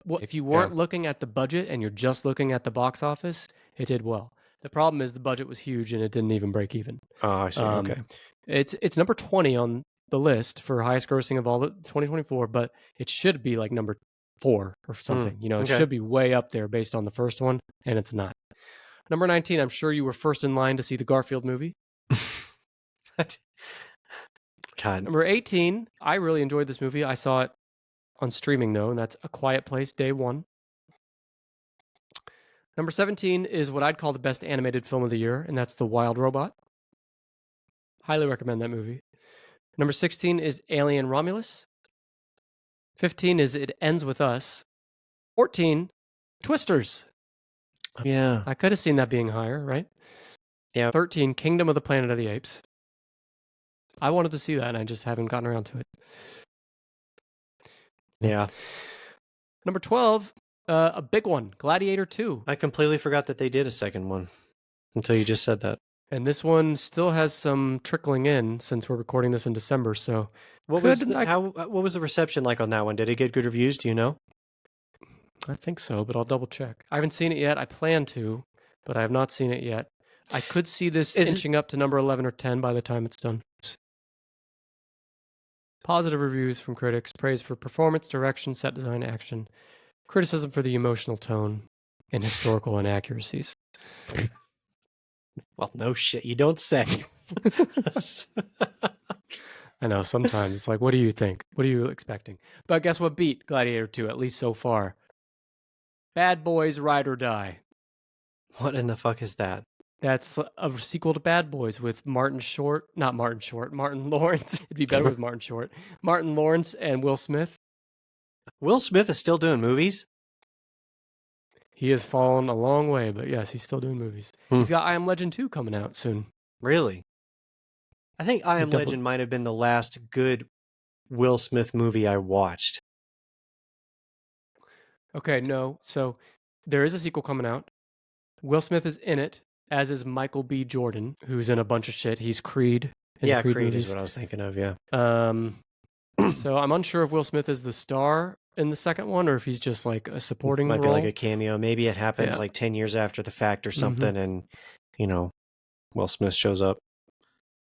Speaker 1: Well, if you
Speaker 2: Yeah.
Speaker 1: weren't looking at the budget and you're just looking at the box office, it did well. The problem is the budget was huge and it didn't even break even.
Speaker 2: Oh, I see.
Speaker 1: Um,
Speaker 2: Okay.
Speaker 1: it's number 20 on the list for highest grossing of all the 2024, but it should be like number 4 or something. You know, it
Speaker 2: Okay.
Speaker 1: should be way up there based on the first one, and it's not. Number 19, I'm sure you were first in line to see the Garfield movie.
Speaker 2: God.
Speaker 1: Number 18, I really enjoyed this movie. I saw it on streaming though, and that's A Quiet Place Day 1. Number 17 is what I'd call the best animated film of the year, and that's The Wild Robot. Highly recommend that movie. Number 16 is Alien Romulus. 15 is It Ends With Us. 14, Twisters.
Speaker 2: Yeah.
Speaker 1: I could have seen that being higher, right?
Speaker 2: Yeah.
Speaker 1: 13, Kingdom of the Planet of the Apes. I wanted to see that, and I just haven't gotten around to it.
Speaker 2: Yeah.
Speaker 1: Number 12, a big one, Gladiator II.
Speaker 2: I completely forgot that they did a second one until you just said that.
Speaker 1: And this one still has some trickling in since we're recording this in December, so
Speaker 2: What was what was the reception like on that one? Did it get good reviews? Do you know?
Speaker 1: I think so, but I'll double check. I haven't seen it yet. I plan to, but I have not seen it yet. I could see this inching up to number 11 or 10 by the time it's done. Positive reviews from critics, praise for performance, direction, set design, action, criticism for the emotional tone, and historical inaccuracies.
Speaker 2: Well, no shit, you don't say.
Speaker 1: I know, sometimes it's like, what do you think? What are you expecting? But guess what beat Gladiator 2, at least so far? Bad Boys Ride or Die.
Speaker 2: What in the fuck is that?
Speaker 1: That's a sequel to Bad Boys with Martin Lawrence. It'd be better with Martin Short. Martin Lawrence and Will Smith.
Speaker 2: Will Smith is still doing movies?
Speaker 1: He has fallen a long way, but yes, he's still doing movies. He's got I Am Legend 2 coming out soon.
Speaker 2: Really? I think I Am Legend might have been the last good Will Smith movie I watched.
Speaker 1: Okay, no. So there is a sequel coming out. Will Smith is in it, as is Michael B. Jordan, who's in a bunch of shit. He's Creed.
Speaker 2: Yeah,
Speaker 1: Creed
Speaker 2: Creed
Speaker 1: movies.
Speaker 2: is what I was thinking of, yeah.
Speaker 1: So I'm unsure if Will Smith is the star in the second one or if he's just like a supporting
Speaker 2: Might
Speaker 1: role.
Speaker 2: be like a cameo. Maybe it happens like 10 years after the fact or something, and, you know, Will Smith shows up,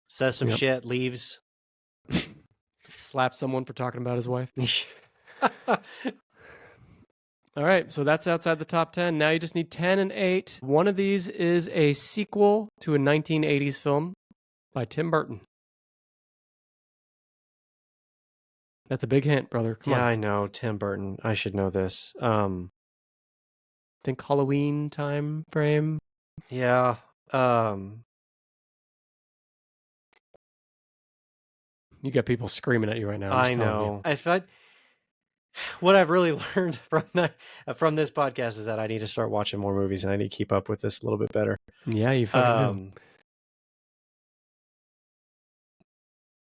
Speaker 2: says some shit, leaves.
Speaker 1: Slaps someone for talking about his wife. All right, so that's outside the top 10. Now you just need 10 and 8. One of these is a sequel to a 1980s film by Tim Burton. That's a big hint, brother. Come on.
Speaker 2: Yeah, I know. Tim Burton. I should know this.
Speaker 1: Think Halloween time frame.
Speaker 2: Yeah.
Speaker 1: You got people screaming at you right now.
Speaker 2: I know. What I've really learned from this podcast is that I need to start watching more movies and I need to keep up with this a little bit better.
Speaker 1: Yeah, you fucking do.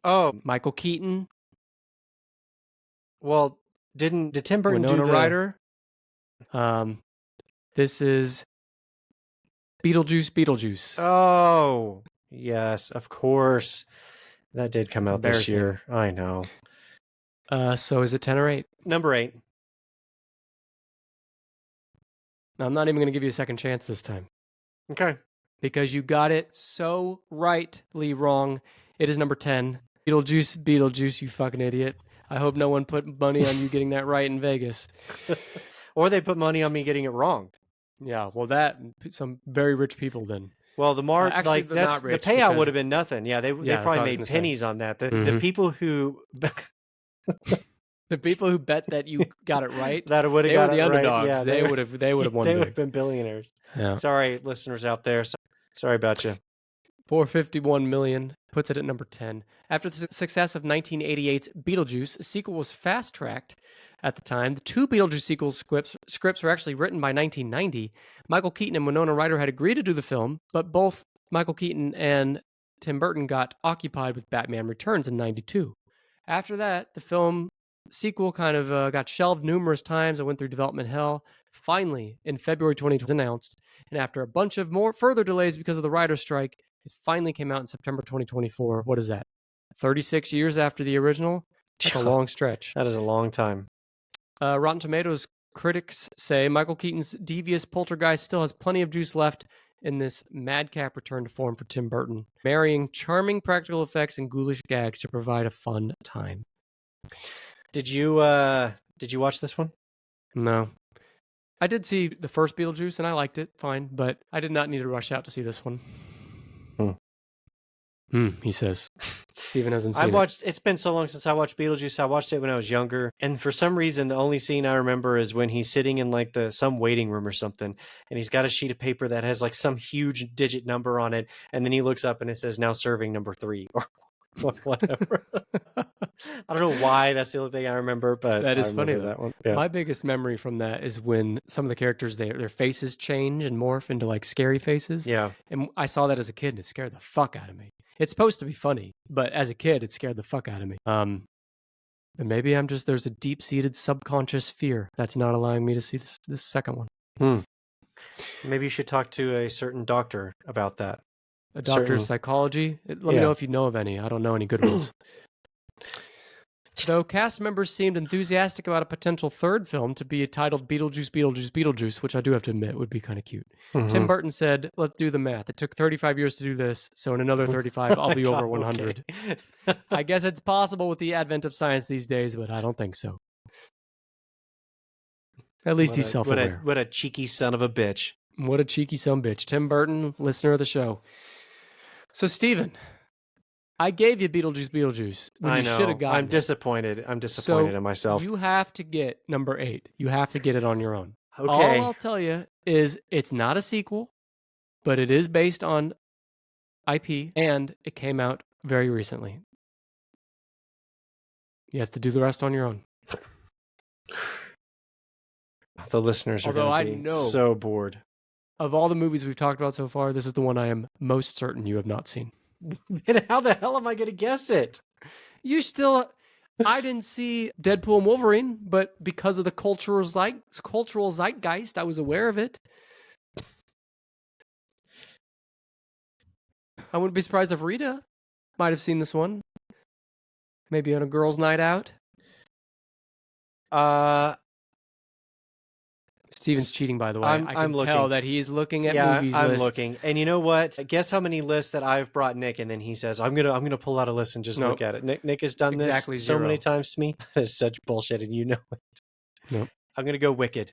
Speaker 2: Oh,
Speaker 1: Michael Keaton.
Speaker 2: Well, did Tim Burton
Speaker 1: Winona
Speaker 2: do the
Speaker 1: Ryder? This is Beetlejuice.
Speaker 2: Oh, yes, of course. That did come out this year. I know.
Speaker 1: So is it 10 or 8?
Speaker 2: Number 8.
Speaker 1: Now, I'm not even going to give you a second chance this time.
Speaker 2: Okay.
Speaker 1: Because you got it so rightly wrong. It is number 10. Beetlejuice, you fucking idiot. I hope no one put money on you getting that right in Vegas.
Speaker 2: Or they put money on me getting it wrong.
Speaker 1: Yeah, well, some very rich people then.
Speaker 2: Well, the payout would have been nothing. Yeah, they probably made pennies on that. The people who
Speaker 1: The people who bet that you got it right,
Speaker 2: that would have
Speaker 1: they were
Speaker 2: got
Speaker 1: the
Speaker 2: it right.
Speaker 1: underdogs.
Speaker 2: Yeah,
Speaker 1: They would have won
Speaker 2: they would
Speaker 1: big.
Speaker 2: have been billionaires.
Speaker 1: Yeah.
Speaker 2: Sorry, listeners out there. Sorry about you.
Speaker 1: 451 million puts it at number 10. After the success of 1988's Beetlejuice, a sequel was fast-tracked at the time. The two Beetlejuice sequel scripts were actually written by 1990. Michael Keaton and Winona Ryder had agreed to do the film, but both Michael Keaton and Tim Burton got occupied with Batman Returns in 92. After that, the film sequel kind of got shelved numerous times and went through development hell. Finally, in February 2020, it was announced, and after a bunch of further delays because of the writer's strike, it finally came out in September 2024. What is that? 36 years after the original? That's a long stretch.
Speaker 2: That is a long time.
Speaker 1: Rotten Tomatoes critics say Michael Keaton's devious poltergeist still has plenty of juice left in this madcap return to form for Tim Burton, marrying charming practical effects and ghoulish gags to provide a fun time.
Speaker 2: Did you watch this one?
Speaker 1: No. I did see the first Beetlejuice and I liked it fine, but I did not need to rush out to see this one. He says. Steven hasn't seen it.
Speaker 2: It's been so long since I watched Beetlejuice. I watched it when I was younger. And for some reason, the only scene I remember is when he's sitting in like some waiting room or something. And he's got a sheet of paper that has like some huge digit number on it. And then he looks up and it says now serving number 3 or whatever. I don't know why that's the only thing I remember, but
Speaker 1: that is funny.
Speaker 2: That one. Yeah.
Speaker 1: My biggest memory from that is when some of the characters, their faces change and morph into like scary faces.
Speaker 2: Yeah.
Speaker 1: And I saw that as a kid and it scared the fuck out of me. It's supposed to be funny, but as a kid, it scared the fuck out of me. And maybe there's a deep-seated subconscious fear that's not allowing me to see this second one.
Speaker 2: Maybe you should talk to a certain doctor about that.
Speaker 1: A doctor of psychology? Let me know if you know of any. I don't know any good ones. Though cast members seemed enthusiastic about a potential third film to be titled Beetlejuice, Beetlejuice, Beetlejuice, which I do have to admit would be kind of cute. Tim Burton said, let's do the math. It took 35 years to do this, so in another 35, I'll be over 100. Okay. I guess it's possible with the advent of science these days, but I don't think so. At least he's self-aware.
Speaker 2: What a cheeky son of a bitch.
Speaker 1: What a cheeky son of a bitch. Tim Burton, listener of the show. So, Steven, I gave you Beetlejuice when you should have gotten
Speaker 2: I'm disappointed. I'm disappointed in myself.
Speaker 1: You have to get number 8. You have to get it on your own.
Speaker 2: Okay.
Speaker 1: All I'll tell you is it's not a sequel, but it is based on IP, and it came out very recently. You have to do the rest on your own.
Speaker 2: The listeners are going to be so bored.
Speaker 1: Of all the movies we've talked about so far, this is the one I am most certain you have not seen.
Speaker 2: Then how the hell am I going to guess it?
Speaker 1: I didn't see Deadpool and Wolverine, but because of the cultural zeitgeist, I was aware of it. I wouldn't be surprised if Rita might have seen this one. Maybe on a girls' night out. Steven's cheating, by the way. I can tell that he's looking at movies
Speaker 2: I'm
Speaker 1: lists.
Speaker 2: looking. And you know what? Guess how many lists that I've brought Nick, and then he says, I'm gonna pull out a list and just look at it. Nick has done this so many times to me. That is such bullshit, and you know it.
Speaker 1: Nope.
Speaker 2: I'm gonna go Wicked.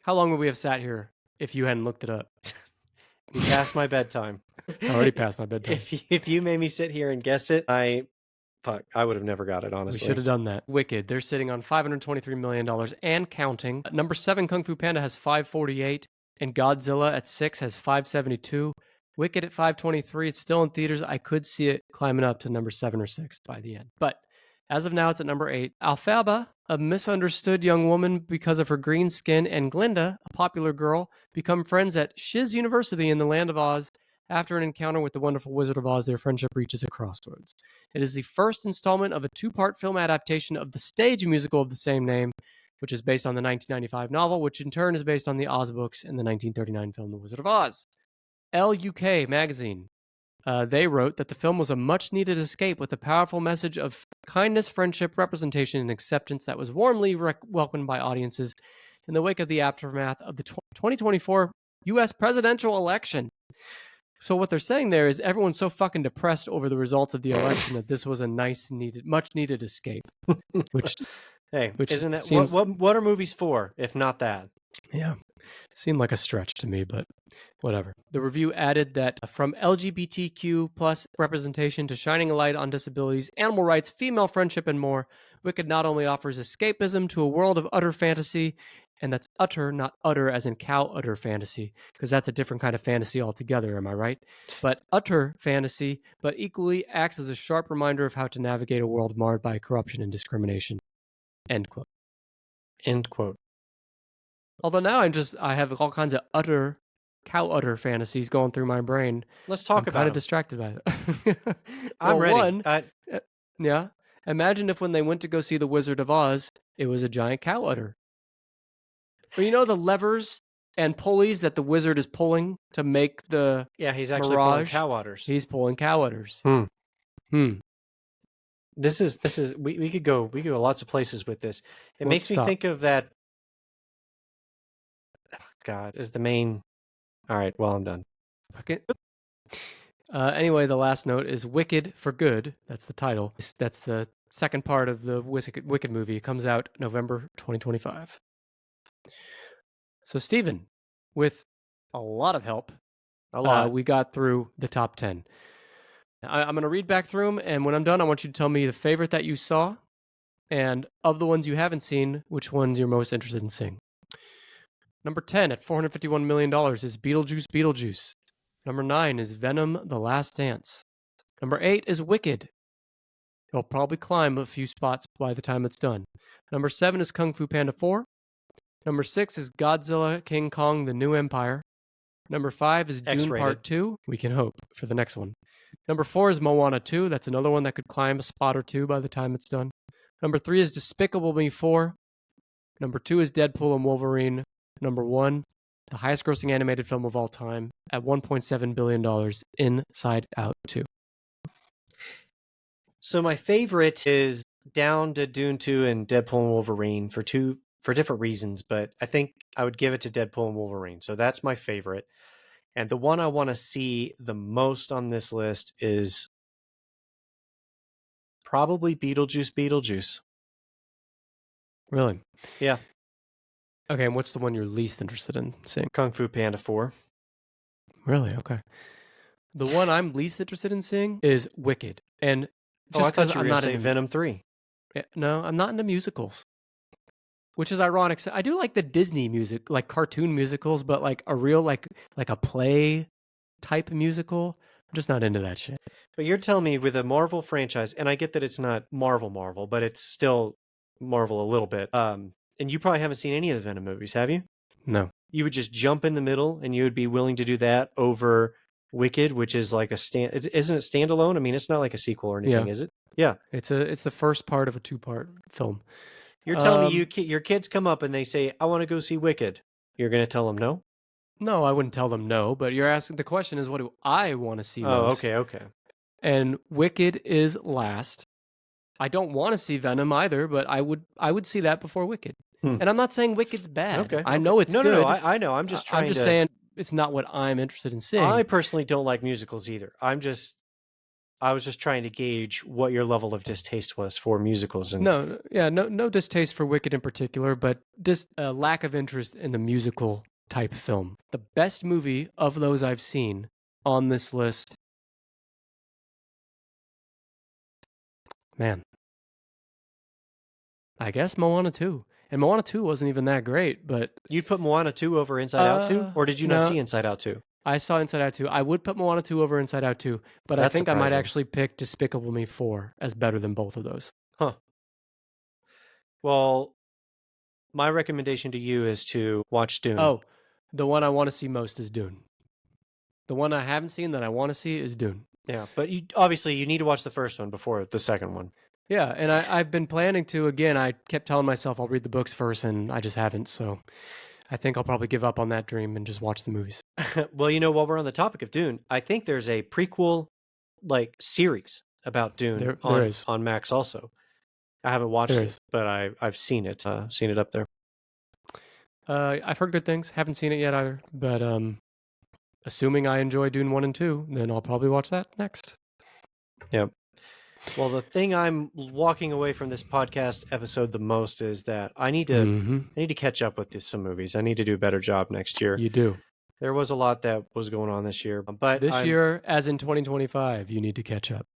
Speaker 1: How long would we have sat here if you hadn't looked it up?
Speaker 2: You passed my bedtime.
Speaker 1: It's already past my bedtime.
Speaker 2: If you made me sit here and guess it, I would have never got it, honestly.
Speaker 1: We should have done that. Wicked, they're sitting on $523 million and counting. Number 7, Kung Fu Panda, has 548, and Godzilla at 6 has 572. Wicked at 523, it's still in theaters. I could see it climbing up to number 7 or 6 by the end. But as of now, it's at number 8. Alphaba, a misunderstood young woman because of her green skin, and Glinda, a popular girl, become friends at Shiz University in the Land of Oz. After an encounter with the wonderful Wizard of Oz, their friendship reaches a crossroads. It is the first installment of a 2-part film adaptation of the stage musical of the same name, which is based on the 1995 novel, which in turn is based on the Oz books and the 1939 film The Wizard of Oz. LUK magazine, they wrote that the film was a much-needed escape with a powerful message of kindness, friendship, representation, and acceptance that was warmly welcomed by audiences in the wake of the aftermath of the 2024 U.S. presidential election. So what they're saying there is everyone's so fucking depressed over the results of the election that this was a much needed escape. Which
Speaker 2: Hey,
Speaker 1: which
Speaker 2: isn't it
Speaker 1: seems
Speaker 2: what are movies for if not that?
Speaker 1: yeah, seemed like a stretch to me, but whatever. The review added that from LGBTQ plus representation to shining a light on disabilities, animal rights, female friendship, and more, Wicked not only offers escapism to a world of utter fantasy, and that's utter, not utter as in cow utter fantasy, because that's a different kind of fantasy altogether, am I right? But utter fantasy, but equally acts as a sharp reminder of how to navigate a world marred by corruption and discrimination. End quote.
Speaker 2: End quote.
Speaker 1: Although now I have all kinds of cow utter fantasies going through my brain.
Speaker 2: Let's
Speaker 1: I'm
Speaker 2: talk
Speaker 1: kind
Speaker 2: about
Speaker 1: of
Speaker 2: them.
Speaker 1: distracted by it.
Speaker 2: I'm
Speaker 1: Well,
Speaker 2: ready.
Speaker 1: one, uh, yeah. Imagine if when they went to go see The Wizard of Oz, it was a giant cow udder. Or you know the levers and pulleys that the wizard is pulling to make the
Speaker 2: Yeah, he's actually pulling
Speaker 1: mirage?
Speaker 2: cow udders.
Speaker 1: He's pulling cow udders.
Speaker 2: Hmm.
Speaker 1: Hmm.
Speaker 2: This is we could go lots of places with this. It
Speaker 1: Let's
Speaker 2: makes me
Speaker 1: stop.
Speaker 2: think of that. God is the main. All right, well I'm done.
Speaker 1: Okay. Anyway, the last note is Wicked for Good. That's the title. That's the second part of the Wicked movie. It comes out November 2025. So, Stephen, with a lot of help,
Speaker 2: A lot.
Speaker 1: we got through the top 10. I'm going to read back through them, and when I'm done, I want you to tell me the favorite that you saw, and of the ones you haven't seen, which ones you're most interested in seeing. Number 10 at $451 million is Beetlejuice. Number 9 is Venom The Last Dance. Number 8 is Wicked. It'll probably climb a few spots by the time it's done. Number 7 is Kung Fu Panda 4. Number 6 is Godzilla King Kong The New Empire. Number 5 is Dune
Speaker 2: X-rated.
Speaker 1: Part 2. We can hope for the next one. Number 4 is Moana 2. That's another one that could climb a spot or two by the time it's done. Number 3 is Despicable Me 4. Number 2 is Deadpool and Wolverine. Number 1, the highest grossing animated film of all time at $1.7 billion, Inside Out 2.
Speaker 2: So my favorite is down to Dune 2 and Deadpool and Wolverine for different reasons, but I think I would give it to Deadpool and Wolverine. So that's my favorite. And the one I want to see the most on this list is probably Beetlejuice.
Speaker 1: Really?
Speaker 2: Yeah.
Speaker 1: Okay, and what's the one you're least interested in seeing?
Speaker 2: Kung Fu Panda 4.
Speaker 1: Really? Okay. The one I'm least interested in seeing is Wicked. And
Speaker 2: Oh, I
Speaker 1: just because
Speaker 2: thought you were
Speaker 1: I'm
Speaker 2: going to
Speaker 1: not
Speaker 2: say
Speaker 1: into
Speaker 2: Venom 3.
Speaker 1: no, I'm not into musicals. Which is ironic. So I do like the Disney music, like cartoon musicals, but like a real like a play type musical. I'm just not into that shit.
Speaker 2: But you're telling me with a Marvel franchise, and I get that it's not Marvel, but it's still Marvel a little bit. And you probably haven't seen any of the Venom movies, have you?
Speaker 1: No.
Speaker 2: You would just jump in the middle, and you would be willing to do that over Wicked, which is like isn't it standalone? I mean, it's not like a sequel or
Speaker 1: Yeah.
Speaker 2: anything, is it? Yeah.
Speaker 1: It's the first part of a two-part film.
Speaker 2: You're telling me your kids come up and they say, "I want to go see Wicked." You're going to tell them no?
Speaker 1: No, I wouldn't tell them no, but you're asking the question is what do I want to see
Speaker 2: Oh,
Speaker 1: most?
Speaker 2: okay.
Speaker 1: And Wicked is last. I don't want to see Venom either, but I would see that before Wicked.
Speaker 2: Hmm.
Speaker 1: And I'm not saying Wicked's bad.
Speaker 2: Okay.
Speaker 1: I know it's
Speaker 2: No,
Speaker 1: good.
Speaker 2: I know. I'm just
Speaker 1: I'm
Speaker 2: trying
Speaker 1: just
Speaker 2: to.
Speaker 1: saying it's not what I'm interested in seeing.
Speaker 2: I personally don't like musicals either. I was just trying to gauge what your level of distaste was for musicals. And
Speaker 1: No distaste for Wicked in particular, but just a lack of interest in the musical type film. The best movie of those I've seen on this list, man, I guess Moana 2. And Moana 2 wasn't even that great, but
Speaker 2: you'd put Moana 2 over Inside Out 2? Or did you not
Speaker 1: no,
Speaker 2: see Inside Out 2?
Speaker 1: I saw Inside Out 2. I would put Moana 2 over Inside Out 2, but I
Speaker 2: That's
Speaker 1: think I might
Speaker 2: surprising.
Speaker 1: actually pick Despicable Me 4 as better than both of those.
Speaker 2: Huh. Well, my recommendation to you is to watch Dune.
Speaker 1: Oh, the one I want to see most is Dune. The one I haven't seen that I want to see is Dune.
Speaker 2: Yeah, but obviously you need to watch the first one before the second one.
Speaker 1: Yeah, and I've been planning to. Again, I kept telling myself I'll read the books first, and I just haven't. So I think I'll probably give up on that dream and just watch the movies.
Speaker 2: Well, while we're on the topic of Dune, I think there's a prequel like series about Dune
Speaker 1: There is.
Speaker 2: on Max also. I haven't watched
Speaker 1: There
Speaker 2: it,
Speaker 1: is.
Speaker 2: but I've seen it. Seen it up there.
Speaker 1: I've heard good things. Haven't seen it yet either. But assuming I enjoy Dune 1 and 2, then I'll probably watch that next.
Speaker 2: Yep. Well, the thing I'm walking away from this podcast episode the most is that I need to catch up with some movies. I need to do a better job next year.
Speaker 1: You do.
Speaker 2: There was a lot that was going on this year, but
Speaker 1: This year, as in 2025, you need to catch up.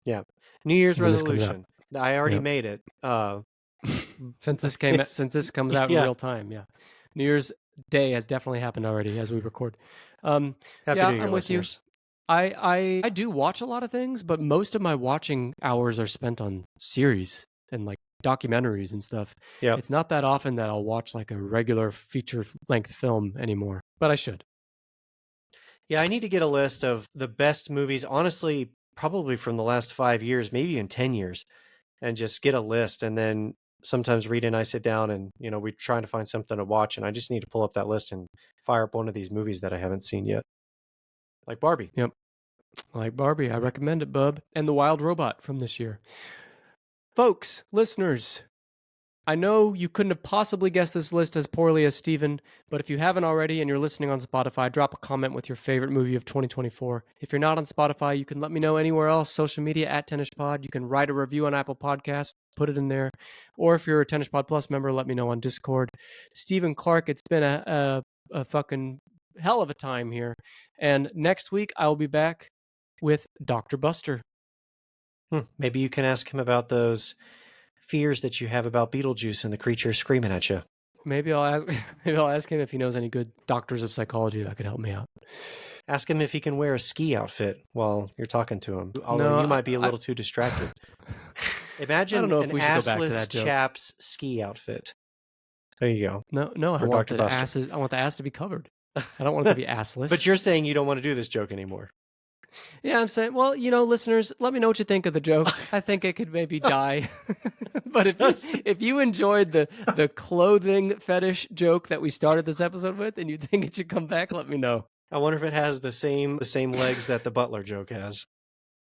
Speaker 2: Yeah. New Year's
Speaker 1: When this comes out.
Speaker 2: resolution. I already
Speaker 1: Yep.
Speaker 2: made it.
Speaker 1: Since this comes out in real time, yeah. New Year's Day has definitely happened already as we record.
Speaker 2: Happy
Speaker 1: Yeah,
Speaker 2: New Year,
Speaker 1: I'm with you.
Speaker 2: listeners.
Speaker 1: I do watch a lot of things, but most of my watching hours are spent on series and like documentaries and stuff.
Speaker 2: Yeah.
Speaker 1: It's not that often that I'll watch like a regular feature length film anymore, but I should.
Speaker 2: Yeah, I need to get a list of the best movies, honestly, probably from the last 5 years, maybe even 10 years, and just get a list. And then sometimes Rita and I sit down and, we're trying to find something to watch. And I just need to pull up that list and fire up one of these movies that I haven't seen yet. Like Barbie.
Speaker 1: Yep. Like Barbie, I recommend it, bub. And The Wild Robot from this year. Folks, listeners, I know you couldn't have possibly guessed this list as poorly as Steven, but if you haven't already and you're listening on Spotify, drop a comment with your favorite movie of 2024. If you're not on Spotify, you can let me know anywhere else, social media at TennishPod. You can write a review on Apple Podcasts, put it in there. Or if you're a TennishPod Plus member, let me know on Discord. Stephen Clark, it's been a fucking hell of a time here. And next week, I'll be back with Dr. Buster.
Speaker 2: Maybe you can ask him about those fears that you have about Beetlejuice and the creature screaming at you.
Speaker 1: Maybe I'll ask him if he knows any good doctors of psychology that could help me out.
Speaker 2: Ask him if he can wear a ski outfit while you're talking to him. Although you might be a little too distracted. Imagine
Speaker 1: I don't know if
Speaker 2: an
Speaker 1: we should go back to
Speaker 2: assless
Speaker 1: that joke.
Speaker 2: chap's ski outfit. There you go.
Speaker 1: No, I
Speaker 2: For
Speaker 1: want
Speaker 2: Dr.
Speaker 1: the
Speaker 2: Buster.
Speaker 1: I want the ass to be covered. I don't want it to be assless.
Speaker 2: But you're saying you don't want to do this joke anymore.
Speaker 1: Yeah, I'm saying, well, listeners, let me know what you think of the joke. I think it could maybe die. But if you enjoyed the clothing fetish joke that we started this episode with and you think it should come back, let me know.
Speaker 2: I wonder if it has the same legs that the butler joke has.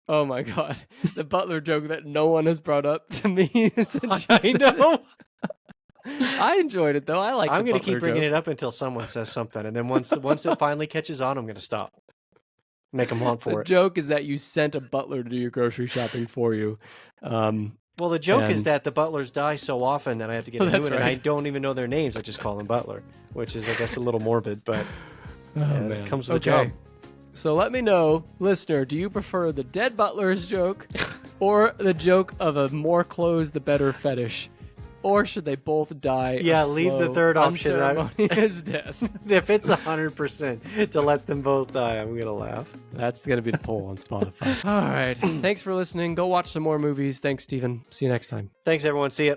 Speaker 1: Oh my god. The butler joke that no one has brought up to me.
Speaker 2: I know.
Speaker 1: I enjoyed it though.
Speaker 2: I'm going to keep bringing it up until someone says something, and then once it finally catches on, I'm going to stop. Make them want for
Speaker 1: The
Speaker 2: it.
Speaker 1: joke is that you sent a butler to do your grocery shopping for you.
Speaker 2: Well, the joke is that the butlers die so often that I have to get a new one, and I don't even know their names. I just call them Butler, which is, I guess, a little morbid, but it comes with the job.
Speaker 1: So let me know, listener, do you prefer the dead butler's joke or the joke of a more clothes the better fetish? Or should they both die?
Speaker 2: Yeah, leave the third option.
Speaker 1: Unceremonious death.
Speaker 2: If it's 100% to let them both die, I'm gonna laugh.
Speaker 1: That's gonna be the poll on Spotify. All right. Thanks for listening. Go watch some more movies. Thanks, Steven. See you next time.
Speaker 2: Thanks, everyone. See ya.